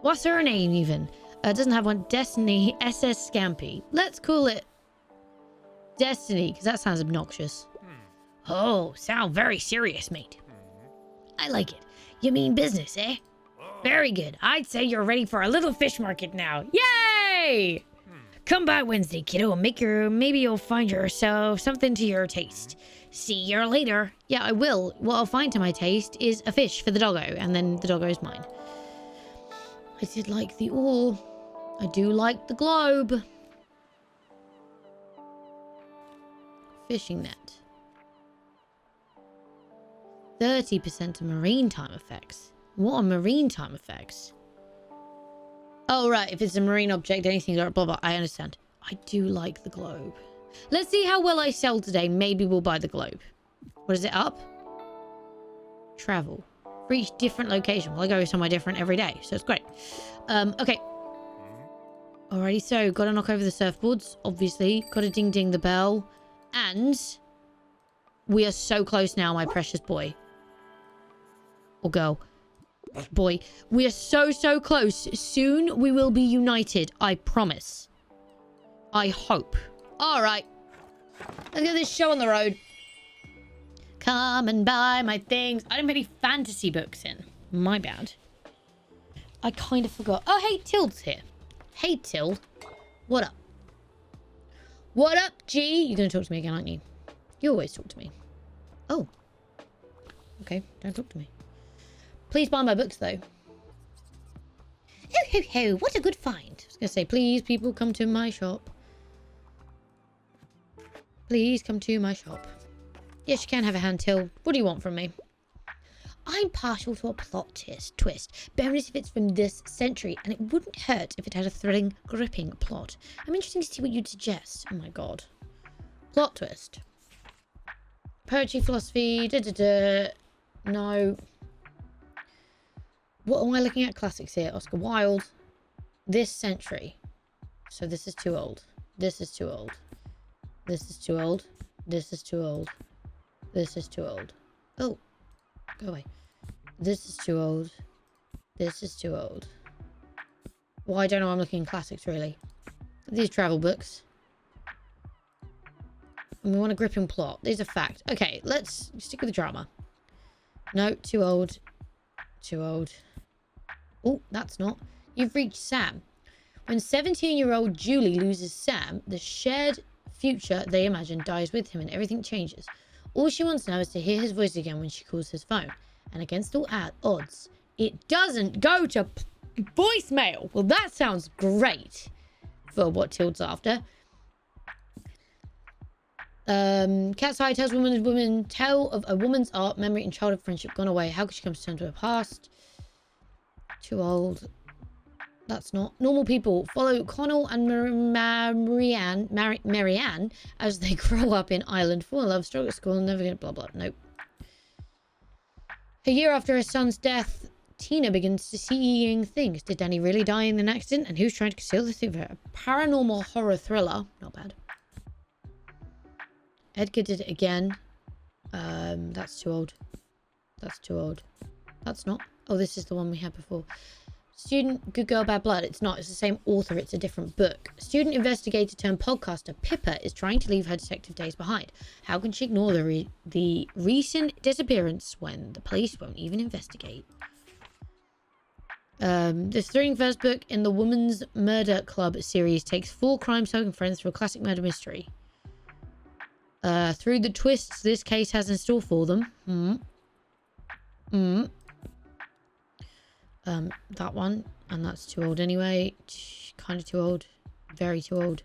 What's her name even? Doesn't have one. Destiny SS Scampy. Let's call it Destiny, because that sounds obnoxious. Oh, sound very serious, mate. I like it. You mean business, eh? Very good. I'd say you're ready for a little fish market now. Yay! Come by Wednesday, kiddo, and maybe you'll find yourself something to your taste. See you later. Yeah, I will. What I'll find to my taste is a fish for the doggo, and then the doggo's mine. I did like the oar. I do like the globe. Fishing net. 30% of marine time effects. What are marine time effects? Oh, right. If it's a marine object, anything, blah, blah, blah. I understand. I do like the globe. Let's see how well I sell today. Maybe we'll buy the globe. What is it up? Travel. For each different location. Well, I go somewhere different every day, so it's great. Okay. Alrighty, so got to knock over the surfboards, obviously. Got to ding the bell. And we are so close now, my precious boy. Or girl. Boy, we are so close. Soon we will be united. I promise. I hope. All right. Let's get this show on the road. Come and buy my things. I didn't put any fantasy books in. My bad. I kind of forgot. Oh, hey, Tild's here. Hey, Tild. What up? What up, G? You're going to talk to me again, aren't you? You always talk to me. Oh. Okay, don't talk to me. Please buy my books, though. Ho, ho, ho. What a good find. I was going to say, please, people, come to my shop. Please come to my shop. Yes, you can have a hand, Till. What do you want from me? I'm partial to a plot twist. Bonus if it's from this century, and it wouldn't hurt if it had a thrilling, gripping plot. I'm interested to see what you'd suggest. Oh my god. Plot twist. Poetry, philosophy, No. What am I looking at? Classics here. Oscar Wilde. This century. So this is too old. This is too old. This is too old. This is too old. This is too old. Oh. Go away. This is too old. This is too old. Well, I don't know. I'm looking at classics, really. These travel books. And we want a gripping plot. These are fact. Okay, let's stick with the drama. No, too old. Too old. Oh, that's not. You've reached Sam. When 17-year-old Julie loses Sam, the shared future they imagine dies with him and everything changes. All she wants now is to hear his voice again when she calls his phone. And against all odds, it doesn't go to voicemail. Well, that sounds great for what Tilde's after. Cat's Eye tells women tell of a woman's art, memory, and childhood friendship gone away. How could she come to terms with her past? Too old. That's not. Normal people follow Connell and Marianne as they grow up in Ireland, fall in love, struggle at school, and never get blah blah. Nope. A year after her son's death, Tina begins to seeing things. Did Danny really die in an accident? And who's trying to conceal the truth of her? A paranormal horror thriller. Not bad. Edgar did it again. That's too old. That's too old. That's not. Oh, this is the one we had before. Student, Good Girl, Bad Blood. It's not. It's the same author. It's a different book. Student investigator turned podcaster Pippa is trying to leave her detective days behind. How can she ignore the recent disappearance when the police won't even investigate? This thrilling first book in the Woman's Murder Club series takes 4 crime-solving friends through a classic murder mystery. Through the twists this case has in store for them. That one. And that's too old anyway. Kind of too old. Very too old.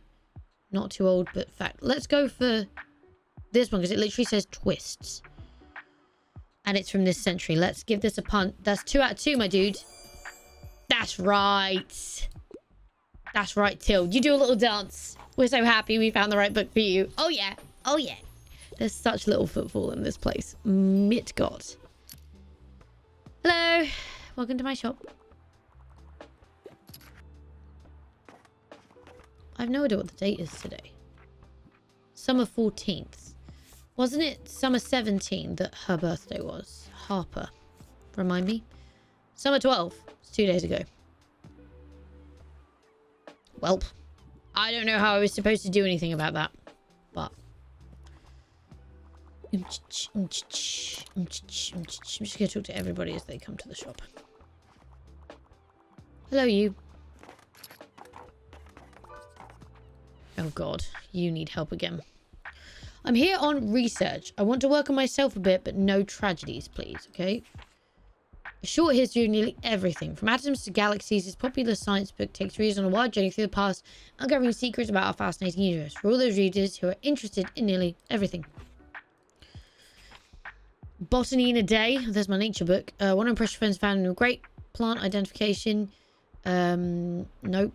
Not too old, but fact. Let's go for this one, because it literally says twists. And it's from this century. Let's give this a punt. That's 2 out of 2, my dude. That's right. That's right, Till. You do a little dance. We're so happy we found the right book for you. Oh, yeah. Oh, yeah. There's such little footfall in this place. Mitgott. Hello. Welcome to my shop. I have no idea what the date is today. Summer 14th. Wasn't it summer 17 that her birthday was? Harper. Remind me. Summer 12. It's 2 days ago. Welp. I don't know how I was supposed to do anything about that. But. I'm just going to talk to everybody as they come to the shop. Hello, you. Oh, God. You need help again. I'm here on research. I want to work on myself a bit, but no tragedies, please, okay? A short history of nearly everything, from atoms to galaxies, this popular science book takes readers on a wild journey through the past, uncovering secrets about our fascinating universe for all those readers who are interested in nearly everything. Botany in a Day. There's my nature book. One impression friends found in a great plant identification. Nope.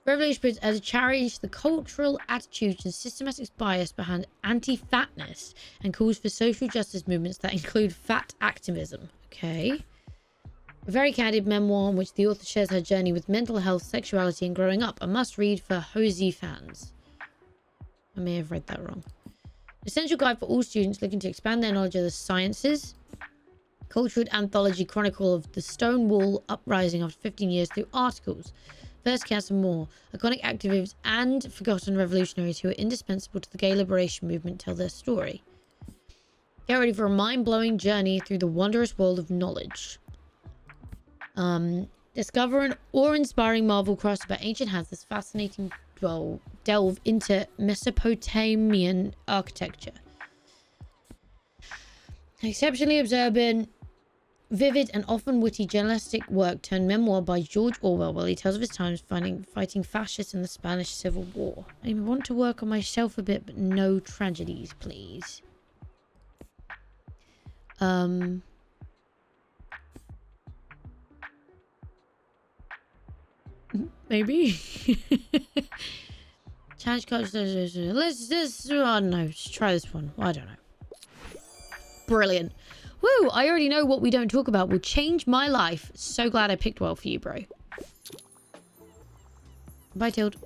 Revolution as a challenge the cultural attitudes and systematic bias behind anti-fatness and calls for social justice movements that include fat activism. Okay. A very candid memoir in which the author shares her journey with mental health, sexuality, and growing up. A must-read for Hosey fans. I may have read that wrong. Essential guide for all students looking to expand their knowledge of the sciences. Cultural anthology chronicle of the Stonewall Uprising after 15 years through articles, first cast and more. Iconic activists and forgotten revolutionaries who are indispensable to the gay liberation movement tell their story. Get ready for a mind-blowing journey through the wondrous world of knowledge. Discover an awe-inspiring Marvel crossover about ancient hands. This fascinating delve into Mesopotamian architecture. Exceptionally observant, vivid, and often witty journalistic work turned memoir by George Orwell, while he tells of his times fighting fascists in the Spanish Civil War. I want to work on myself a bit, but no tragedies, please. Maybe. Challenge cards. Let's just, I don't know. Just try this one. I don't know. Brilliant. Woo! I already know what we don't talk about will change my life. So glad I picked well for you, bro. Bye, Tilde.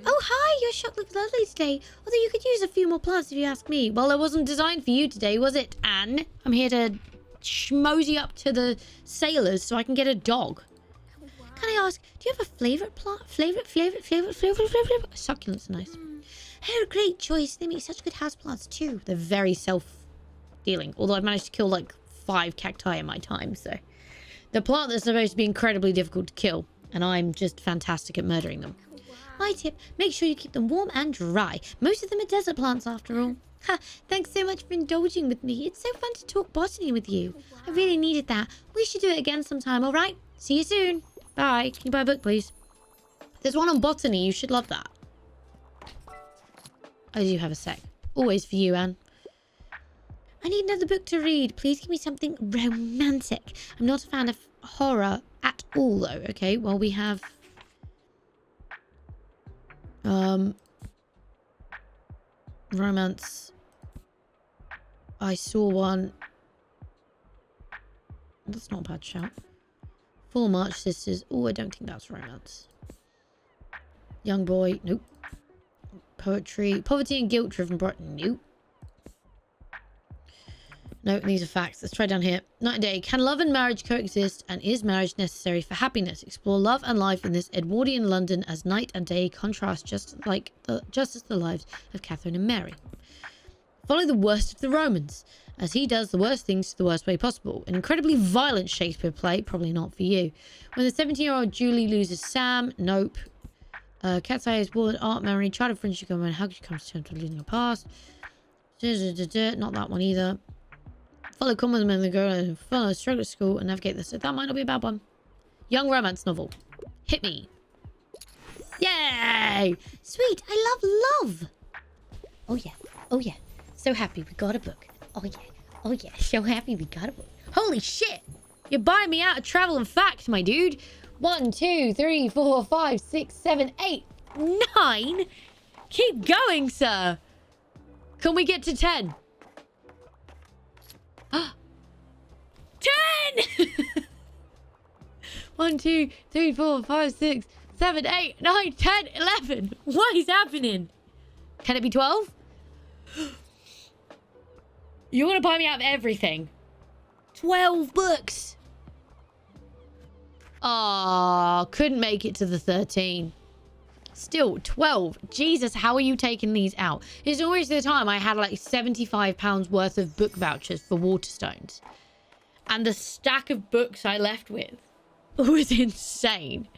Oh, hi! Your shop looks lovely today. Although you could use a few more plants if you ask me. Well, it wasn't designed for you today, was it, Anne? I'm here to schmosey up to the sailors so I can get a dog. Can I ask, do you have a favourite plant? Favourite? Succulents are nice. Oh, great choice. They make such good houseplants too. They're very self-dealing. Although I've managed to kill like 5 cacti in my time, so... The plant that's supposed to be incredibly difficult to kill. And I'm just fantastic at murdering them. My tip, make sure you keep them warm and dry. Most of them are desert plants after all. Ha, thanks so much for indulging with me. It's so fun to talk botany with you. I really needed that. We should do it again sometime, alright? See you soon. Bye. Can you buy a book, please? There's one on botany. You should love that. I do have a sec. Always for you, Anne. I need another book to read. Please give me something romantic. I'm not a fan of horror at all, though. Okay, well, we have... romance. I saw one. That's not a bad shout. Full March Sisters. Oh, I don't think that's romance. Young Boy. Nope. Poetry. Poverty and Guilt Driven Brighton. Nope. No, these are facts. Let's try down here. Night and Day. Can love and marriage coexist, and is marriage necessary for happiness? Explore love and life in this Edwardian London as night and day contrast just as the lives of Catherine and Mary. Follow the worst of the Romans, as he does the worst things the worst way possible. An incredibly violent Shakespeare play, probably not for you. When the 17-year-old Julie loses Sam, nope. Cat's Eye is born, art memory, child of friendship, and how could you come to terms with losing her past? Not that one either. Follow common men, the girl, and follow struggle at school and navigate this. So that might not be a bad one. Young romance novel. Hit me. Yay! Sweet, I love. Oh yeah. Oh yeah. So happy we got a book. Oh yeah. Oh yeah. So happy we got a book. Holy shit! You're buying me out of travel and fact, my dude. 1, 2, 3, 4, 5, 6, 7, 8, 9. Keep going, sir. Can we get to 10? 10! 1, 2, 3, 4, 5, 6, 7, 8, 9, 10, 11. What is happening? Can it be 12? You want to buy me out of everything. 12 books. Ah, couldn't make it to the 13. Still, 12. Jesus, how are you taking these out? It's always the time I had like £75 worth of book vouchers for Waterstones. And the stack of books I left with was insane.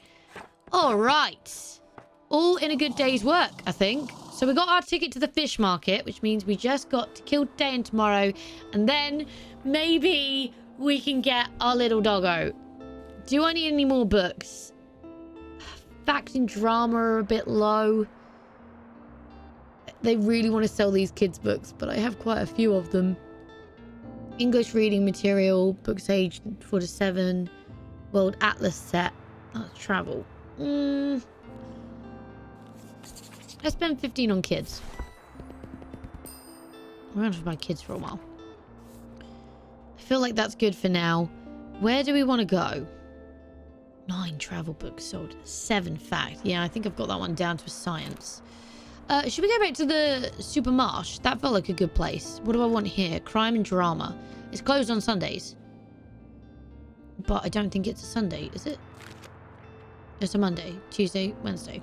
All right. All in a good day's work, I think. So we got our ticket to the fish market, which means we just got to kill today and tomorrow. And then maybe we can get our little doggo. Do I need any more books? Fact and drama are a bit low. They really want to sell these kids' books, but I have quite a few of them. English reading material, books aged 4 to 7, World Atlas set. That's travel. I spent 15 on kids. I'm going to buy kids for a while. I feel like that's good for now. Where do we want to go? 9 travel books sold. 7 fact. Yeah, I think I've got that one down to a science. Should we go back to the Supermarsh? That felt like a good place. What do I want here? Crime and drama. It's closed on Sundays. But I don't think it's a Sunday, is it? It's a Monday, Tuesday, Wednesday.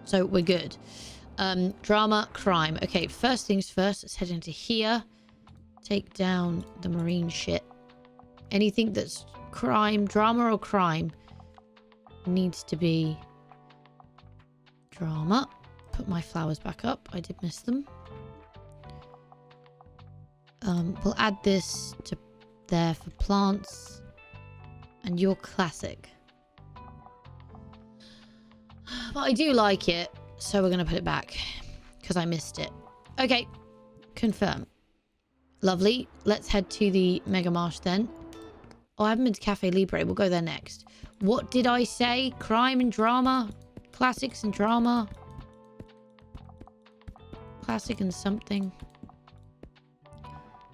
So we're good. Drama, crime. Okay, first things first. Let's head into here. Take down the marine shit. Anything that's crime, drama or crime needs to be drama. Put my flowers back up. I did miss them. We'll add this to there for plants. And your classic. But I do like it, so we're going to put it back because I missed it. Okay, confirm. Lovely. Let's head to the Mega Marsh then. Oh, I haven't been to Cafe Libre. We'll go there next. What did I say? Crime and drama? Classics and drama? Classic and something.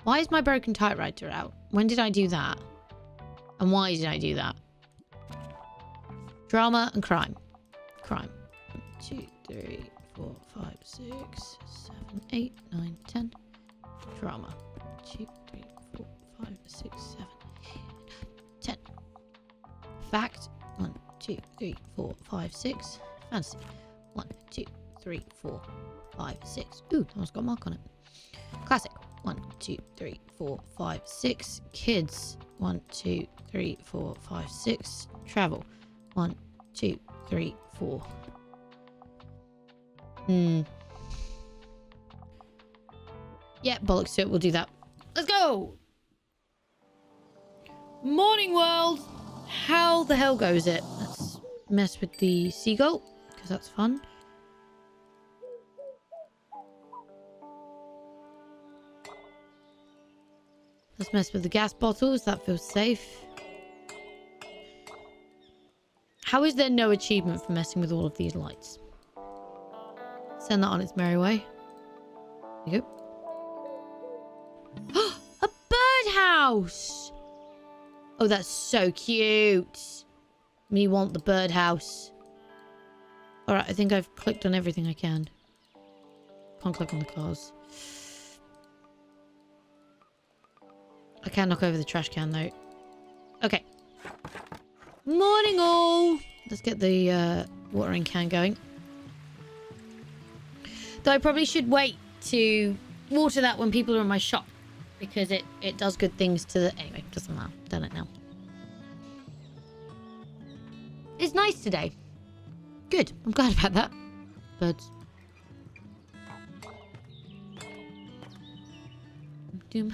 Why is my broken typewriter out? When did I do that? And why did I do that? Drama and crime. Crime. 1, 2, 3, 4, 5, 6, 7, 8, 9, 10. Drama. 2, 3, 4, 5, 6, 7, 8, 9, 10. Fact. 1, 2, 3, 4, 5, 6. Fantasy. 1, 2, 3, 4, 5, 6. Ooh, that one's got a mark on it. Classic. 1, 2, 3, 4, 5, 6. Kids. 1, 2, 3, 4, 5, 6. Travel. 1, 2, 3, 4. Yeah, bollocks to it. We'll do that. Let's go! Morning world! How the hell goes it? Let's mess with the seagull, because that's fun. Let's mess with the gas bottles. That feels safe. How is there no achievement for messing with all of these lights? Send that on its merry way. There you go. A birdhouse! Oh, that's so cute. Me want the birdhouse. Alright, I think I've clicked on everything I can. Can't click on the cars. I can't knock over the trash can, though. Okay. Morning, all! Let's get the watering can going. Though I probably should wait to water that when people are in my shop. Because it does good things to the... Anyway, doesn't matter. Done it now. It's nice today. Good. I'm glad about that. Birds.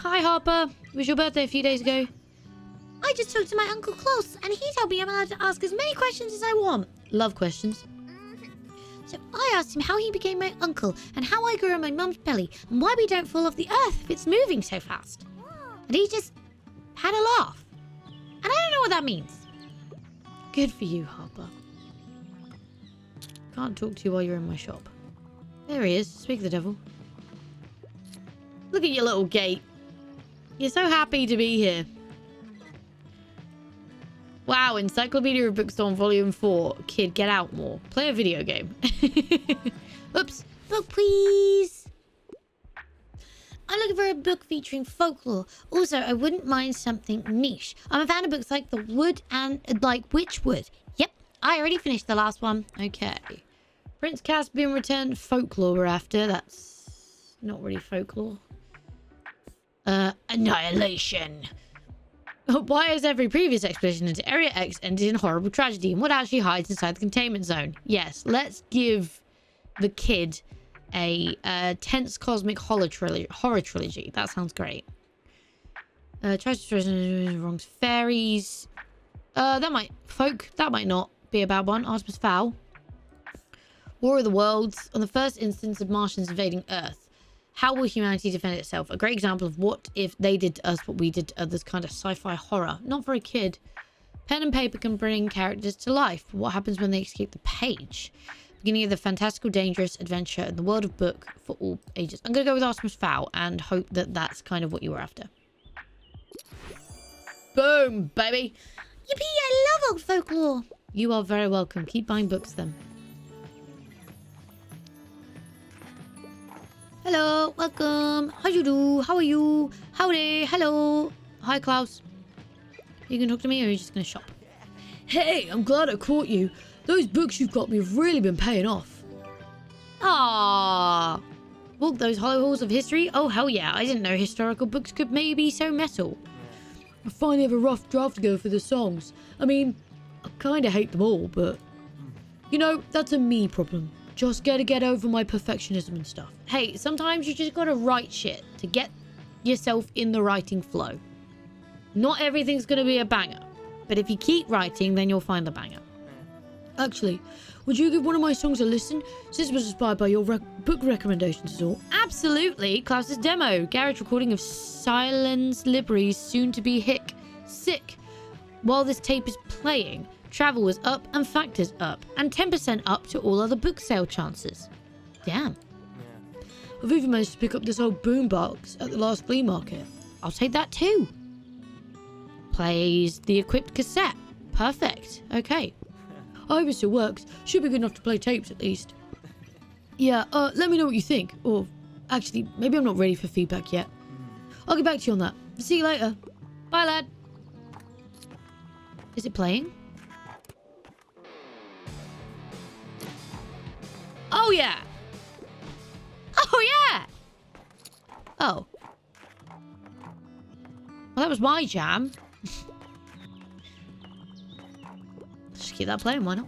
Hi, Harper. It was your birthday a few days ago. I just talked to my Uncle Klaus, and he told me I'm allowed to ask as many questions as I want. Love questions. So I asked him how he became my uncle, and how I grew in my mum's belly, and why we don't fall off the earth if it's moving so fast. And he just had a laugh. And I don't know what that means. Good for you, Harper. Can't talk to you while you're in my shop. There he is. Speak the devil. Look at your little gate. You're so happy to be here. Wow, Encyclopedia of Bookstorm Volume 4. Kid, get out more. Play a video game. Oops. Book, please. I'm looking for a book featuring folklore. Also, I wouldn't mind something niche. I'm a fan of books like The Wood and like Witchwood. Yep, I already finished the last one. Okay. Prince Caspian returned. Folklore we're after. That's not really folklore. Annihilation. Why has every previous expedition into Area X ended in horrible tragedy? And what actually hides inside the containment zone? Yes, let's give the kid a tense cosmic horror trilogy. That sounds great. Tragedy, wrongs, fairies. That might not be a bad one. Artemis Fowl. War of the Worlds. On the first instance of Martians invading Earth. How will humanity defend itself? A great example of what if they did to us what we did to others, kind of sci-fi horror. Not for a kid. Pen and paper can bring characters to life, but what happens when they escape the page? Beginning of the fantastical, dangerous adventure in the world of book for all ages. I'm going to go with Artemis Fowl and hope that that's kind of what you were after. Boom, baby. Yippee, I love old folklore. You are very welcome. Keep buying books then. Hello, welcome. How you do? How are you? Howdy, hello. Hi, Klaus. You can talk to me or are you just going to shop? Hey, I'm glad I caught you. Those books you've got me have really been paying off. Ah, walk those hollow halls of history? Oh, hell yeah. I didn't know historical books could maybe be so metal. I finally have a rough draft to go for the songs. I mean, I kind of hate them all, but... You know, that's a me problem. Just gotta get over my perfectionism and stuff. Hey, sometimes you just gotta write shit to get yourself in the writing flow. Not everything's gonna be a banger, but if you keep writing, then you'll find the banger. Actually, would you give one of my songs a listen? Since it was inspired by your book recommendations is all. Absolutely! Klaus's demo. Garage recording of Silence Libraries soon to be sick. While this tape is playing, travel was up and factors up, and 10% up to all other book sale chances. Damn. I've even managed to pick up this old boombox at the last flea market. I'll take that too. Plays the equipped cassette. Perfect. Okay. I hope it still works. Should be good enough to play tapes at least. Yeah, let me know what you think. Or, actually, maybe I'm not ready for feedback yet. I'll get back to you on that. See you later. Bye, lad. Is it playing? Oh, yeah. Oh, yeah. Oh. Well, that was my jam. Just keep that playing, why not?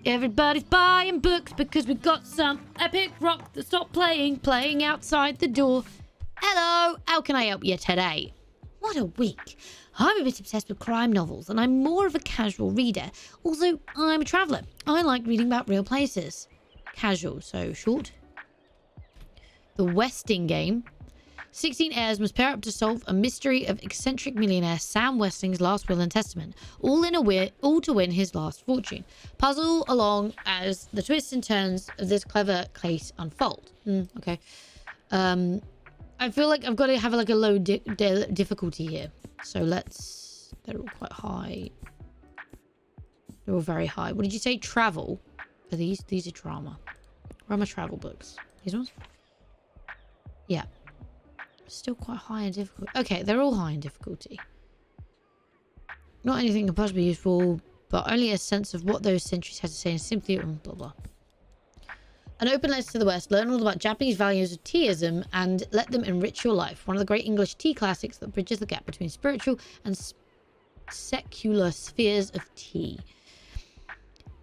Everybody's buying books because we got some epic rock that stopped playing outside the door. Hello, how can I help you today? What a week. I'm a bit obsessed with crime novels and I'm more of a casual reader. Also, I'm a traveller. I like reading about real places. Casual, so short. The Westing game. 16 heirs must pair up to solve a mystery of eccentric millionaire Sam Westing's last will and testament, all to win his last fortune. Puzzle along as the twists and turns of this clever case unfold. Okay. I feel like I've got to have like a low difficulty here. So let's... They're all quite high. They're all very high. What did you say? Travel? Are these? These are drama. Where are my travel books? These ones? Yeah. Still quite high in difficulty. Okay, they're all high in difficulty. Not anything can possibly be useful, but only a sense of what those centuries had to say and simply blah blah. An open letter to the West. Learn all about Japanese values of teaism and let them enrich your life. One of the great English tea classics that bridges the gap between spiritual and secular spheres of tea.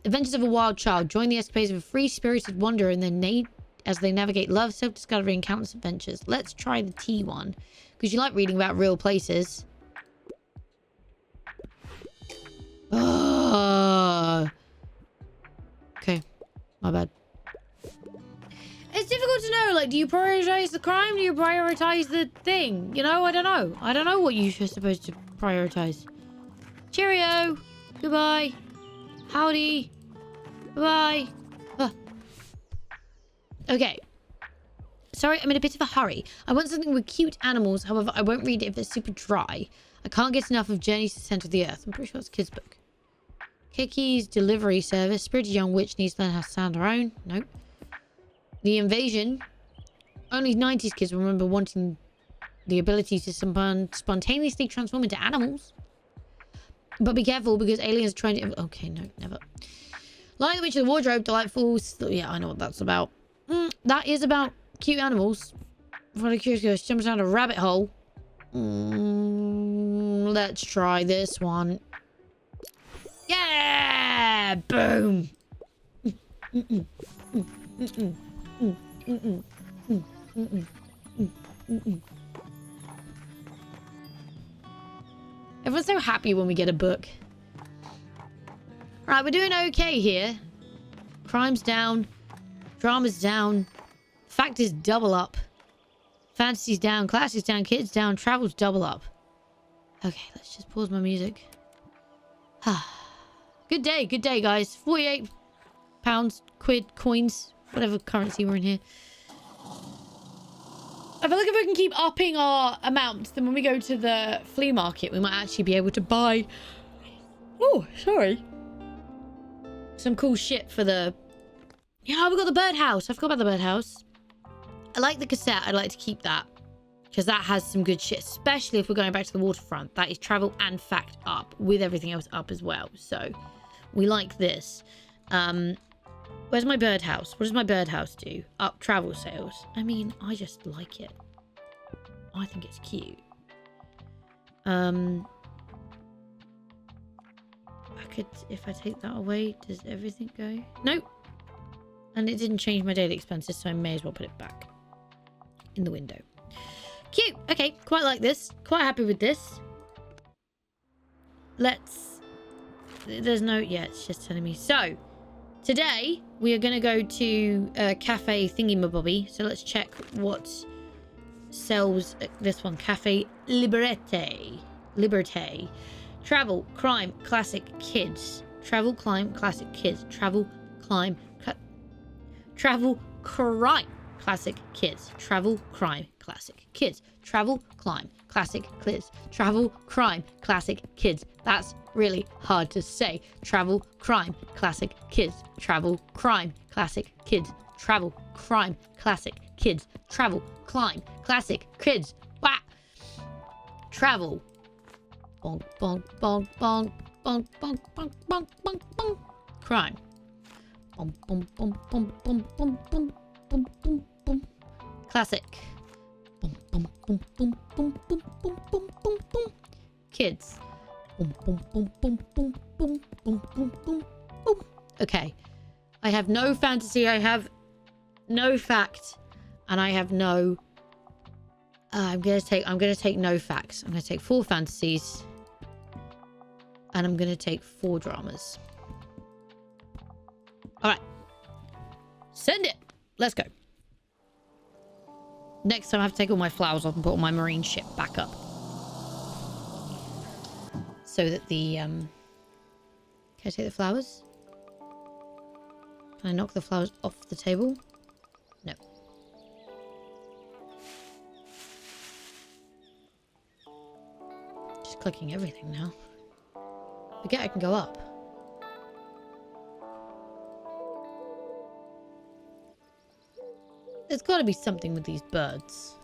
Adventures of a Wild Child. Join the escapades of a free-spirited wanderer in their as they navigate love, self-discovery, and countless adventures. Let's try the tea one. Because you like reading about real places. Okay. My bad. It's difficult to know. Like, do you prioritize the crime? Do you prioritize the thing? You know, I don't know. I don't know what you're supposed to prioritize. Cheerio. Goodbye. Howdy. Bye. Okay. Sorry, I'm in a bit of a hurry. I want something with cute animals. However, I won't read it if it's super dry. I can't get enough of Journeys to the Center of the Earth. I'm pretty sure it's a kid's book. Kiki's Delivery Service. Spirited Young Witch needs to learn how to stand her own. Nope. The Invasion. Only 90s kids will remember wanting the ability to spontaneously transform into animals. But be careful because aliens are trying to... Okay, no, never. Lion the Witch of the Wardrobe. Delightful. Yeah, I know what that's about. That is about cute animals. For the curious girl, she jumps down a rabbit hole. Let's try this one. Yeah! Boom! Everyone's so happy when we get a book. Right, we're doing okay here. Crime's down. Drama's down. Fact is double up. Fantasy's down. Classic's down. Kids down. Travel's double up. Okay, let's just pause my music. Good day, guys. 48 pounds, quid, coins, whatever currency we're in here. I feel like if we can keep upping our amounts, then when we go to the flea market, we might actually be able to buy... Oh, sorry. Some cool shit for the... Yeah, we got the birdhouse. I forgot about the birdhouse. I like the cassette. I'd like to keep that. Because that has some good shit. Especially if we're going back to the waterfront. That is travel and fact up. With everything else up as well. So, we like this. Where's my birdhouse? What does my birdhouse do? Up travel sales. I mean, I just like it. I think it's cute. I could... If I take that away, does everything go? Nope. And it didn't change my daily expenses, so I may as well put it back in the window. Cute. Okay, quite like this. Quite happy with this. Let's... There's no... Yeah, it's just telling me. So, today, we are going to go to Cafe Thingy-mabobby. So let's check what sells this one. Cafe Liberté. Liberté. Travel, crime, classic, kids. Travel, climb, classic, kids. Travel, climb... Travel, crime, classic, kids. Travel, crime, classic, kids. Travel, climb, classic, kids. Travel, crime, classic, kids. That's really hard to say. Travel, crime, classic, kids. Travel, crime, classic, kids. Travel, crime, classic, kids. Travel, climb, classic, kids. Wah! Travel. Bonk, bonk, bonk, bonk, bonk, bonk, bonk, bonk, bonk, bonk. Crime. Bum, bum, bum, bum, bum, bum, bum, bum, bum, bum. Classic. Bum, bum, bum, bum, bum, bum, bum, bum, bum, bum. Kids. Bum, bum, bum, bum, bum, bum, bum, bum, bum, bum. Okay. I have no fantasy. I have no fact, and I have no. I'm gonna take no facts. I'm gonna take 4 fantasies, and I'm gonna take 4 dramas. All right. Send it. Let's go. Next time I have to take all my flowers off and put all my marine ship back up. So that the, Can I take the flowers? Can I knock the flowers off the table? No. Just clicking everything now. Forget I can go up. There's got to be something with these birds.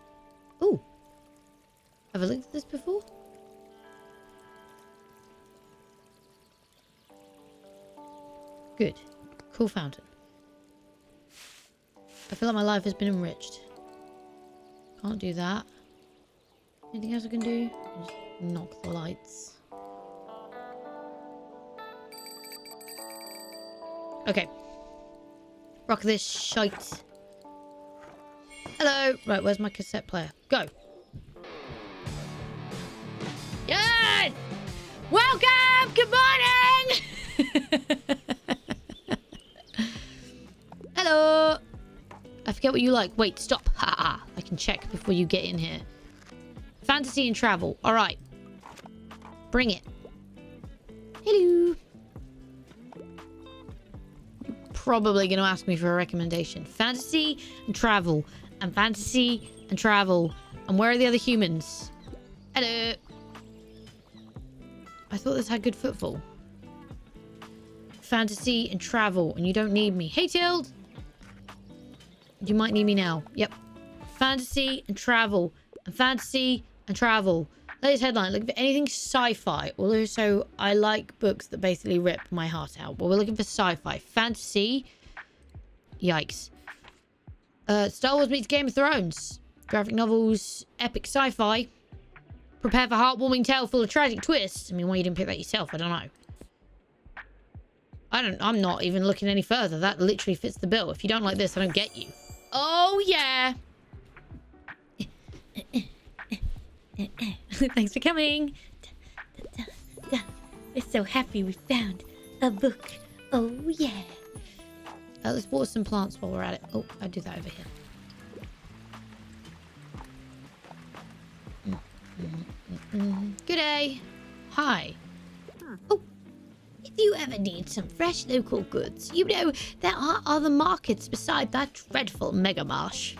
Ooh. Have I looked at this before? Good. Cool fountain. I feel like my life has been enriched. Can't do that. Anything else I can do? Just knock the lights. Okay. Rock this shite. Hello. Right, where's my cassette player? Go. Yes! Welcome! Good morning! Hello. I forget what you like. Wait, stop. Ha ha. I can check before you get in here. Fantasy and travel. All right. Bring it. Hello. You're probably going to ask me for a recommendation. Fantasy and travel. And fantasy and travel. And where are the other humans? Hello. I thought this had good footfall. Fantasy and travel. And you don't need me. Hey, Tilde. You might need me now. Yep. Fantasy and travel. And fantasy and travel. Latest headline. Looking for anything sci-fi. Also, I like books that basically rip my heart out. But we're looking for sci-fi. Fantasy. Yikes. Star Wars meets Game of Thrones. Graphic novels. Epic sci-fi. Prepare for heartwarming tale full of tragic twists. I mean, why you didn't pick that yourself? I don't know. I'm not even looking any further. That literally fits the bill. If you don't like this, I don't get you. Oh, yeah. Thanks for coming. We're so happy we found a book. Oh, yeah. Let's water some plants while we're at it. Oh, I'll do that over here. Good day. Hi. Oh. If you ever need some fresh local goods, you know, there are other markets beside that dreadful mega marsh.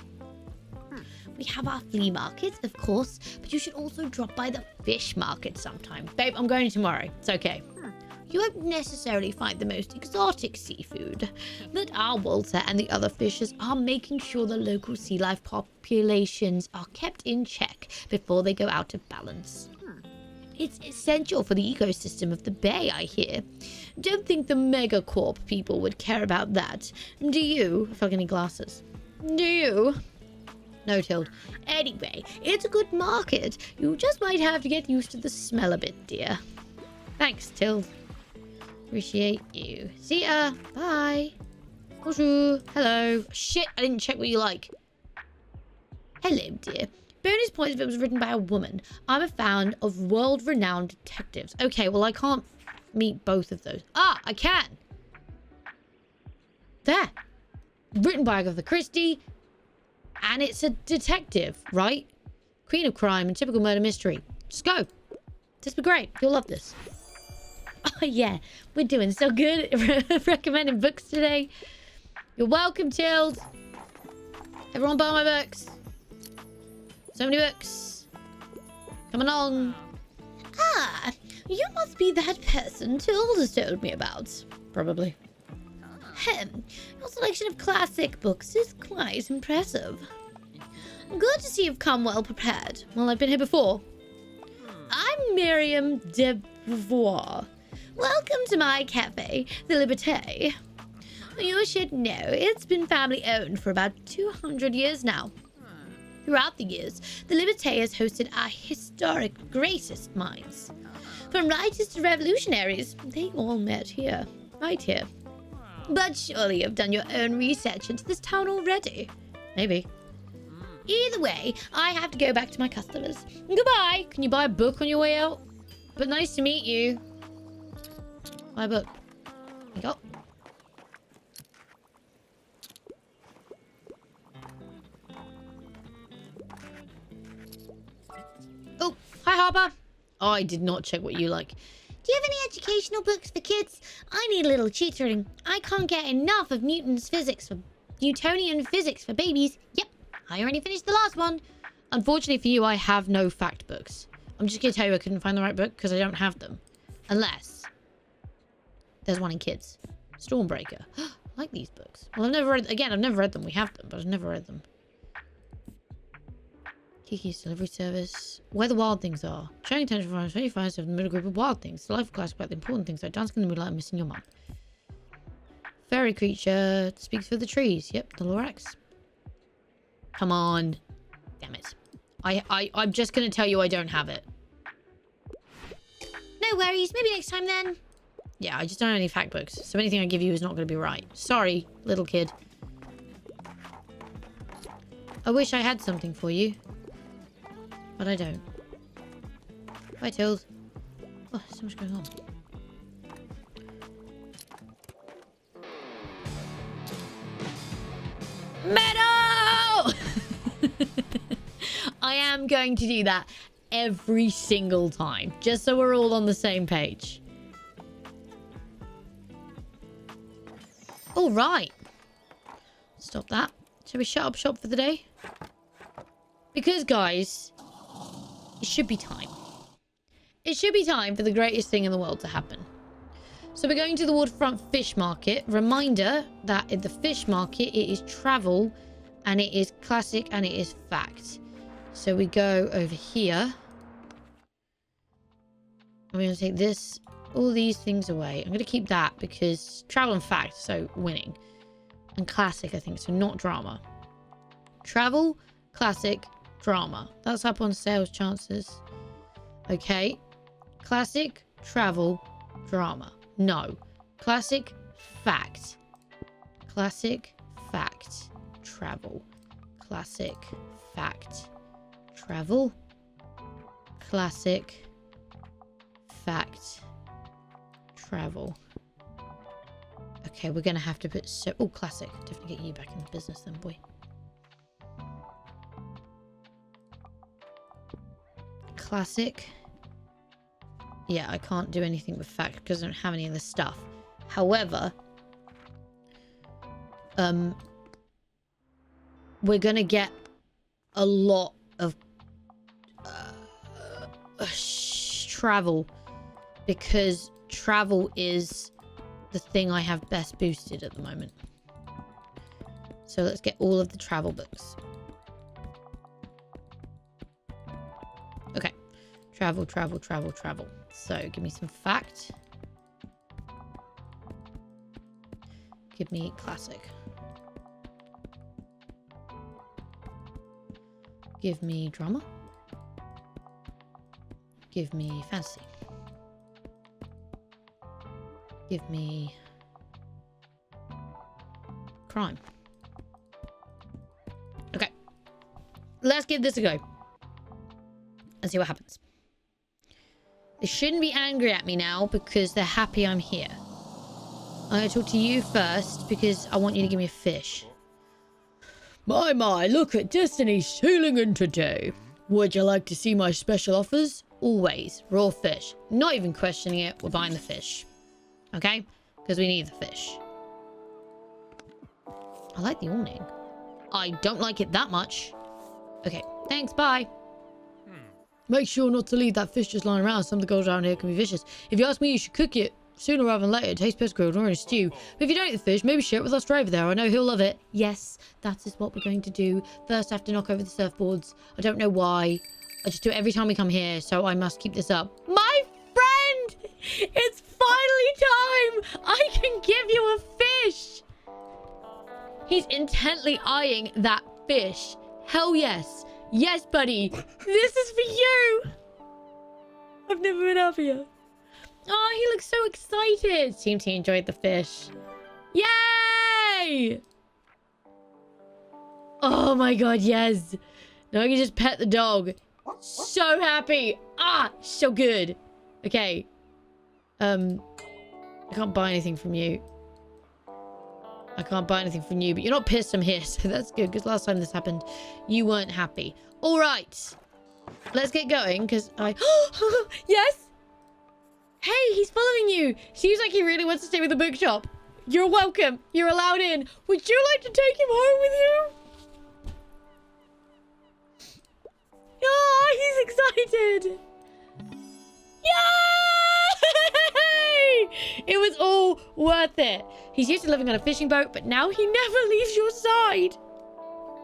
We have our flea market, of course, but you should also drop by the fish market sometime. Babe, I'm going tomorrow. It's okay. You won't necessarily find the most exotic seafood, but our Walter and the other fishers are making sure the local sea life populations are kept in check before they go out of balance. It's essential for the ecosystem of the bay, I hear. Don't think the megacorp people would care about that. Do you? If I get any glasses. Do you? No, Tilde. Anyway, it's a good market. You just might have to get used to the smell a bit, dear. Thanks, Tilde. Appreciate you. See ya. Bye. Bonjour. Hello. Shit, I didn't check what you like. Hello, dear. Bonus points if it was written by a woman. I'm a fan of world-renowned detectives. Okay, well, I can't meet both of those. Ah, I can. There. Written by Agatha Christie. And it's a detective, right? Queen of crime and typical murder mystery. Just go. This will be great. You'll love this. Oh, yeah. We're doing so good. Recommending books today. You're welcome, Tilde. Everyone buy my books. So many books. Come along. Ah, you must be that person Tilda told me about. Probably. Your selection of classic books is quite impressive. Good to see you've come well prepared. Well, I've been here before. I'm Miriam de Beauvoir. Welcome to my cafe, the Liberté. You should know it's been family owned for about 200 years now. Throughout the years, the Liberté has hosted our historic greatest minds. From writers to revolutionaries, they all met here, right here. But surely you've done your own research into this town already. Maybe. Either way, I have to go back to my customers. Goodbye! Can you buy a book on your way out? But nice to meet you. Buy a book. There you go. Oh, hi Harper. Oh, I did not check what you like. Do you have any educational books for kids? I need a little tutoring. I can't get enough of Newtonian physics for babies. Yep, I already finished the last one. Unfortunately for you, I have no fact books. I'm just going to tell you I couldn't find the right book because I don't have them. Unless there's one in kids. Stormbreaker. I like these books. Well, I've never read them. We have them, but I've never read them. Kiki's delivery service. Where the wild things are. Showing attention for 25 to the middle group of wild things. Delightful class about the important things like dancing in the moonlight and missing your mum. Fairy creature speaks for the trees. Yep, the Lorax. Come on. Damn it. I'm just going to tell you I don't have it. No worries. Maybe next time then. Yeah, I just don't have any fact books. So anything I give you is not going to be right. Sorry, little kid. I wish I had something for you. But I don't. Bye, Tills. Oh, there's so much going on. Meadow! I am going to do that every single time. Just so we're all on the same page. All right. Stop that. Shall we shut up shop for the day? Because, guys, it should be time. It should be time for the greatest thing in the world to happen. So we're going to the waterfront fish market. Reminder that at the fish market, it is travel, and it is classic, and it is fact. So we go over here. I'm going to take this, all these things away. I'm going to keep that because travel and fact, so winning. And classic, I think, so not drama. Travel, classic, drama. That's up on sales chances. Okay. Classic, travel, drama. No. Classic, fact. Classic, fact, travel. Classic, fact, travel. Classic, fact, travel. Okay, we're gonna have to put oh, classic. Definitely get you back in the business then, boy. Classic. Yeah, I can't do anything with fact because I don't have any of this stuff. However, we're gonna get a lot of travel because travel is the thing I have best boosted at the moment. So let's get all of the travel books. Okay. Travel, travel, travel, travel. So give me some fact. Give me classic. Give me drama. Give me fantasy. Give me crime. Okay. Let's give this a go. And see what happens. They shouldn't be angry at me now because they're happy I'm here. I'm going to talk to you first because I want you to give me a fish. My, look at Destiny sailing in today. Would you like to see my special offers? Always. Raw fish. Not even questioning it. We're buying the fish. Okay? Because we need the fish. I like the awning. I don't like it that much. Okay, thanks, bye. Make sure not to leave that fish just lying around. Some of the girls around here can be vicious. If you ask me, you should cook it sooner rather than later. It tastes best grilled or in a stew. But if you don't eat the fish, maybe share it with our driver there. I know he'll love it. Yes, that is what we're going to do. First, I have to knock over the surfboards. I don't know why. I just do it every time we come here, so I must keep this up. My friend! It's finally time! I can give you a fish! He's intently eyeing that fish. Hell yes. Yes, buddy. This is for you. I've never been happier. Oh, he looks so excited. Seems he enjoyed the fish. Yay! Oh my god, yes. Now I can just pet the dog. So happy. Ah, so good. Okay. I can't buy anything from you. I can't buy anything from you, but you're not pissed I'm here, so that's good, because last time this happened, you weren't happy. All right. Let's get going, because I... Yes? Hey, he's following you. Seems like he really wants to stay with the bookshop. You're welcome. You're allowed in. Would you like to take him home with you? Oh, he's excited. Yay! It was all worth it. He's used to living on a fishing boat, but now he never leaves your side.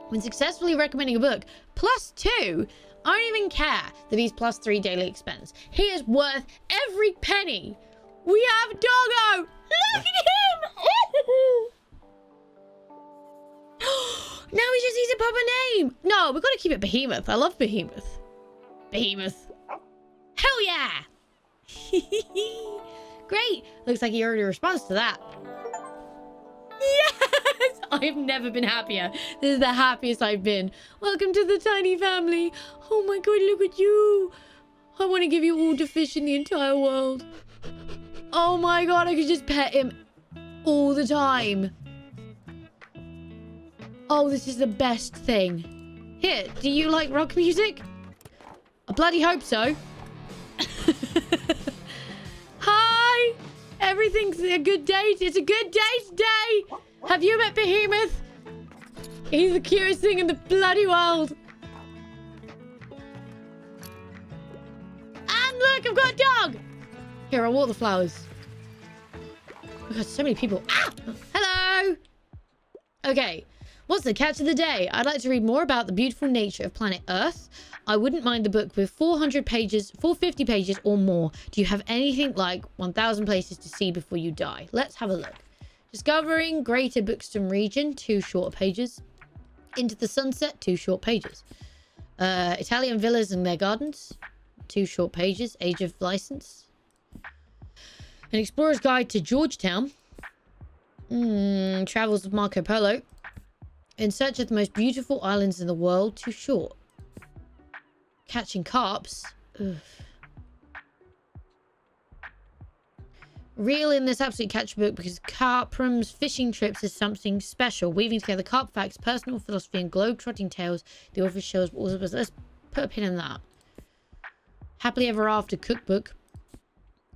When successfully recommending a book, +2, I don't even care that he's +3 daily expense. He is worth every penny. We have Doggo. Look at him. Now he just needs a proper name. No, we've got to keep it Behemoth. I love Behemoth. Behemoth. Hell yeah. Great. Looks like he already responds to that. Yes! I've never been happier. This is the happiest I've been. Welcome to the tiny family. Oh my god, look at you. I want to give you all the fish in the entire world. Oh my god, I could just pet him all the time. Oh, this is the best thing. Here, do you like rock music? I bloody hope so. Hi! Everything's a good day. It's a good day today. Have you met Behemoth? He's the cutest thing in the bloody world. And look, I've got a dog. Here, I'll water the flowers. We've got so many people. Ah! Hello! Okay, what's the catch of the day? I'd like to read more about the beautiful nature of planet Earth. I wouldn't mind the book with 400 pages, 450 pages or more. Do you have anything like 1,000 places to see before you die? Let's have a look. Discovering Greater Buxton Region, 2 short pages. Into the Sunset, 2 short pages. Italian villas and their gardens, 2 short pages. Age of License. An Explorer's Guide to Georgetown. Travels of Marco Polo. In Search of the Most Beautiful Islands in the World, 2 short. Catching Carps. Ugh. Reel in this absolute catch book because Carpram's fishing trips is something special. Weaving together carp facts, personal philosophy, and globe-trotting tales, the author shows... Let's put a pin in that. Happily Ever After cookbook.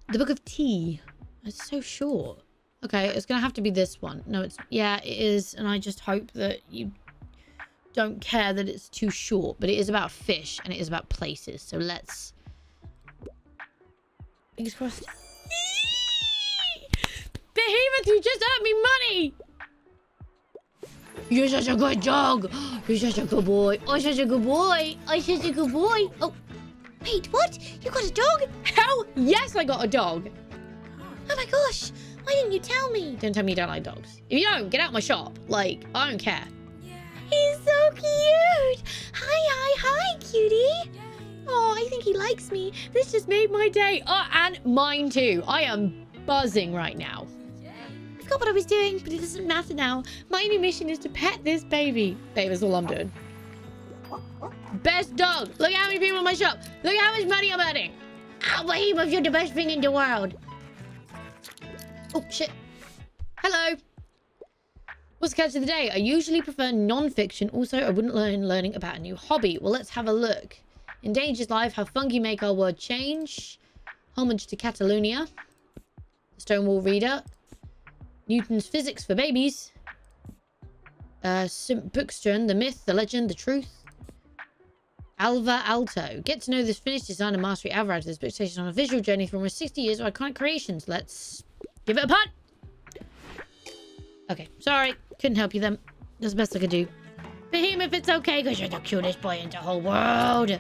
The Book of Tea. It's so short. Okay, it's going to have to be this one. No, it's... Yeah, it is. And I just hope that you don't care that it's too short. But it is about fish and it is about places. So let's... Fingers crossed. Behemoth, you just earned me money! You're such a good dog. You're such a good boy. Oh, such a good boy. Oh, such a good boy. Oh, wait, what? You got a dog? Hell yes, I got a dog. Oh my gosh. Why didn't you tell me? Don't tell me you don't like dogs. If you don't, get out my shop. Like, I don't care. He's so cute. Hi, cutie. Oh, I think he likes me. This just made my day. Oh, and mine too. I am buzzing right now. I forgot what I was doing, but it doesn't matter now. My only mission is to pet this baby. Babe, that's all I'm doing. Best dog. Look how many people in my shop. Look how much money I'm earning. Oh, Behemoth, you're the best thing in the world. Oh, shit. Hello. What's the catch of the day? I usually prefer non-fiction. Also, I wouldn't learning about a new hobby. Well, let's have a look. Endangered Life, How Fungi Make Our World Change. Homage to Catalonia. Stonewall Reader. Newton's Physics for Babies. Bookstone, the myth, the legend, the truth. Alva Alto. Get to know this finished design and mastery Alvarez. This book takes us on a visual journey through almost 60 years of iconic creations. Let's give it a punt. Okay, sorry. Couldn't help you then. That's the best I could do. Behemoth, it's okay, because you're the cutest boy in the whole world.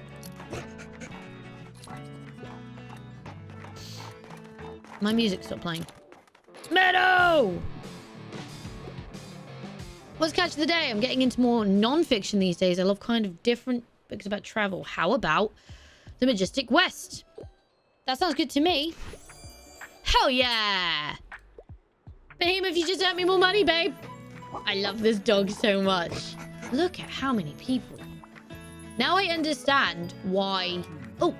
My music stopped playing. Meadow! What's catch of the day? I'm getting into more non-fiction these days. I love kind of different books about travel. How about The Majestic West? That sounds good to me. Hell yeah! Behemoth, you just earned me more money, babe. I love this dog so much. Look at how many people. Now I understand why... Oh,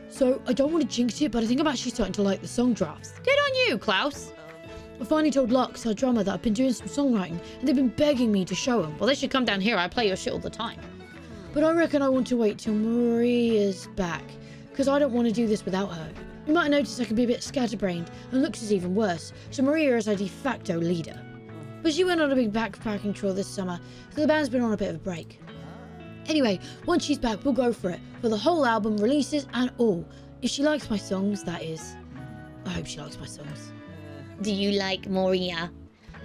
so I don't want to jinx it, but I think I'm actually starting to like the song drafts. Good on you, Klaus. I finally told Lux, our drummer, that I've been doing some songwriting, and they've been begging me to show them. Well, they should come down here. I play your shit all the time. But I reckon I want to wait till Maria's back, because I don't want to do this without her. You might notice I can be a bit scatterbrained, and Lux is even worse, so Maria is our de facto leader. But she went on a big backpacking tour this summer, so the band's been on a bit of a break. Anyway, once she's back, we'll go for it, for the whole album, releases and all. If she likes my songs, that is. I hope she likes my songs. Do you like Maria?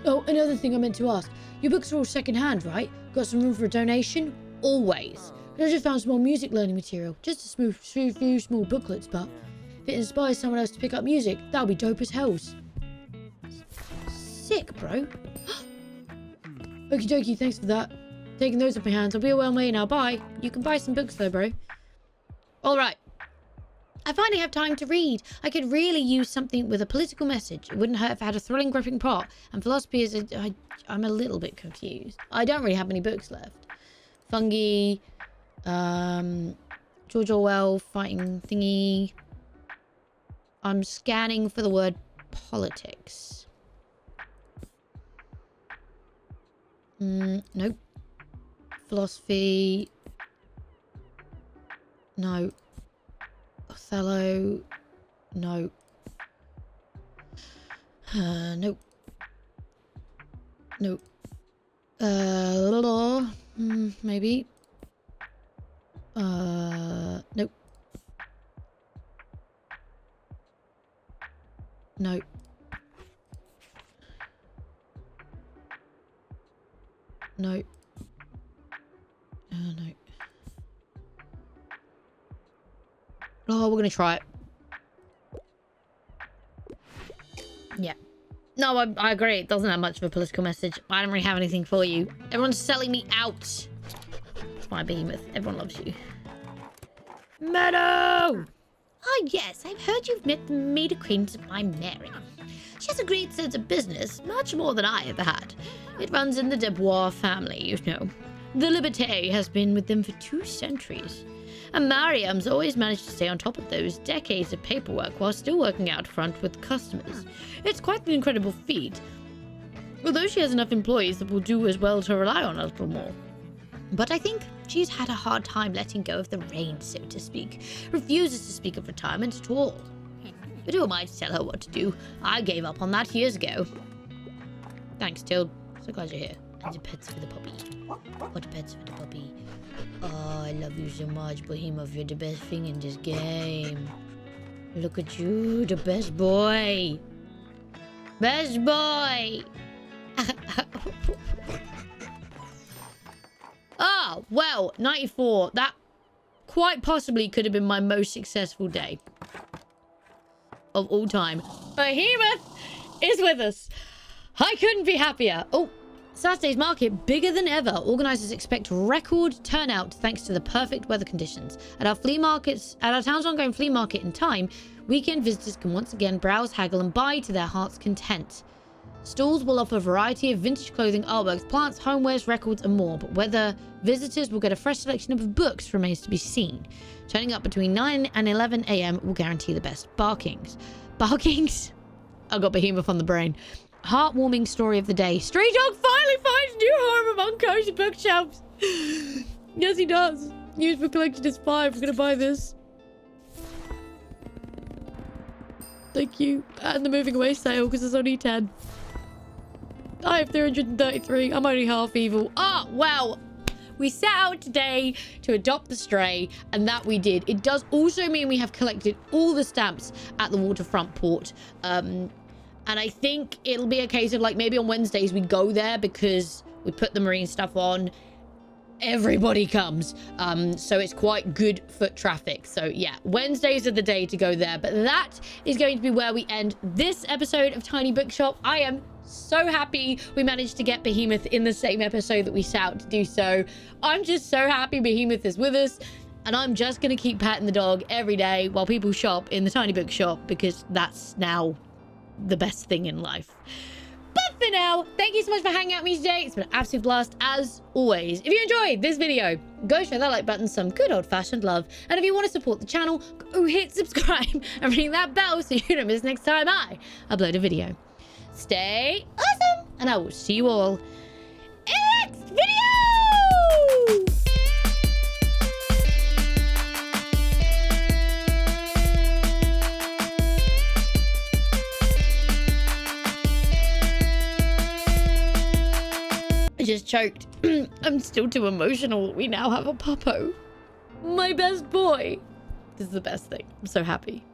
Oh, another thing I meant to ask. Your books are all second-hand, right? Got some room for a donation? Always. But I just found some more music learning material. Just a few small booklets, but if it inspires someone else to pick up music, that'll be dope as hells. Sick, bro. Okie dokie, thanks for that. Taking those off my hands. I'll be well way now. Bye. You can buy some books though, bro. Alright. I finally have time to read. I could really use something with a political message. It wouldn't hurt if I had a thrilling, gripping plot. And philosophy is... I'm a little bit confused. I don't really have many books left. Fungi. George Orwell. Fighting thingy. I'm scanning for the word politics. Nope. Philosophy. No. Othello. No. Nope. Nope. Maybe. Nope. Nope. No. No. Oh, we're gonna try it. Yeah. No, I agree. It doesn't have much of a political message. I don't really have anything for you. Everyone's selling me out. It's my behemoth. Everyone loves you. Meadow! Oh, yes. I've heard you've met the maid acquaintance of my Mary. She has a great sense of business, much more than I ever had. It runs in the Debois family, you know. The Liberté has been with them for 2 centuries. And Mariam's always managed to stay on top of those decades of paperwork while still working out front with customers. It's quite an incredible feat. Although she has enough employees that will do as well to rely on a little more. But I think she's had a hard time letting go of the reins, so to speak. Refuses to speak of retirement at all. But who am I to tell her what to do? I gave up on that years ago. Thanks, Tilde. So glad you're here. And the pets for the puppy. What the pets for the puppy? Oh, I love you so much, Behemoth. You're the best thing in this game. Look at you, the best boy. Best boy. Oh, well, 94. That quite possibly could have been my most successful day of all time. Behemoth is with us. I couldn't be happier. Oh, Saturday's market bigger than ever. Organisers expect record turnout thanks to the perfect weather conditions. At our town's ongoing flea market in time, weekend visitors can once again browse, haggle and buy to their heart's content. Stalls will offer a variety of vintage clothing, artworks, plants, homewares, records and more, but whether visitors will get a fresh selection of books remains to be seen. Turning up between 9 and 11 AM will guarantee the best barkings. Barkings? I got Behemoth on the brain. Heartwarming story of the day. Stray dog finally finds new home among cozy bookshelves. Yes, he does. Used for collection is 5. I'm gonna buy this. Thank you. And the moving away sale because it's only 10. I have 333. I'm only half evil. Ah, well, we set out today to adopt the stray, and that we did. It does also mean we have collected all the stamps at the waterfront port. And I think it'll be a case of like maybe on Wednesdays we go there because we put the marine stuff on. Everybody comes, so it's quite good foot traffic. So yeah, Wednesdays are the day to go there. But that is going to be where we end this episode of Tiny Bookshop. I am so happy we managed to get Behemoth in the same episode that we set out to do so. I'm just so happy Behemoth is with us, and I'm just gonna keep patting the dog every day while people shop in the Tiny Bookshop, because that's now the best thing in life. But for now, thank you so much for hanging out with me today. It's been an absolute blast as always. If you enjoyed this video, go show that like button some good old-fashioned love. And if you want to support the channel, go hit subscribe and ring that bell so you don't miss next time I upload a video. Stay awesome, and I will see you all in the next video! I just choked. I'm still too emotional. We now have a puppo. My best boy. This is the best thing. I'm so happy.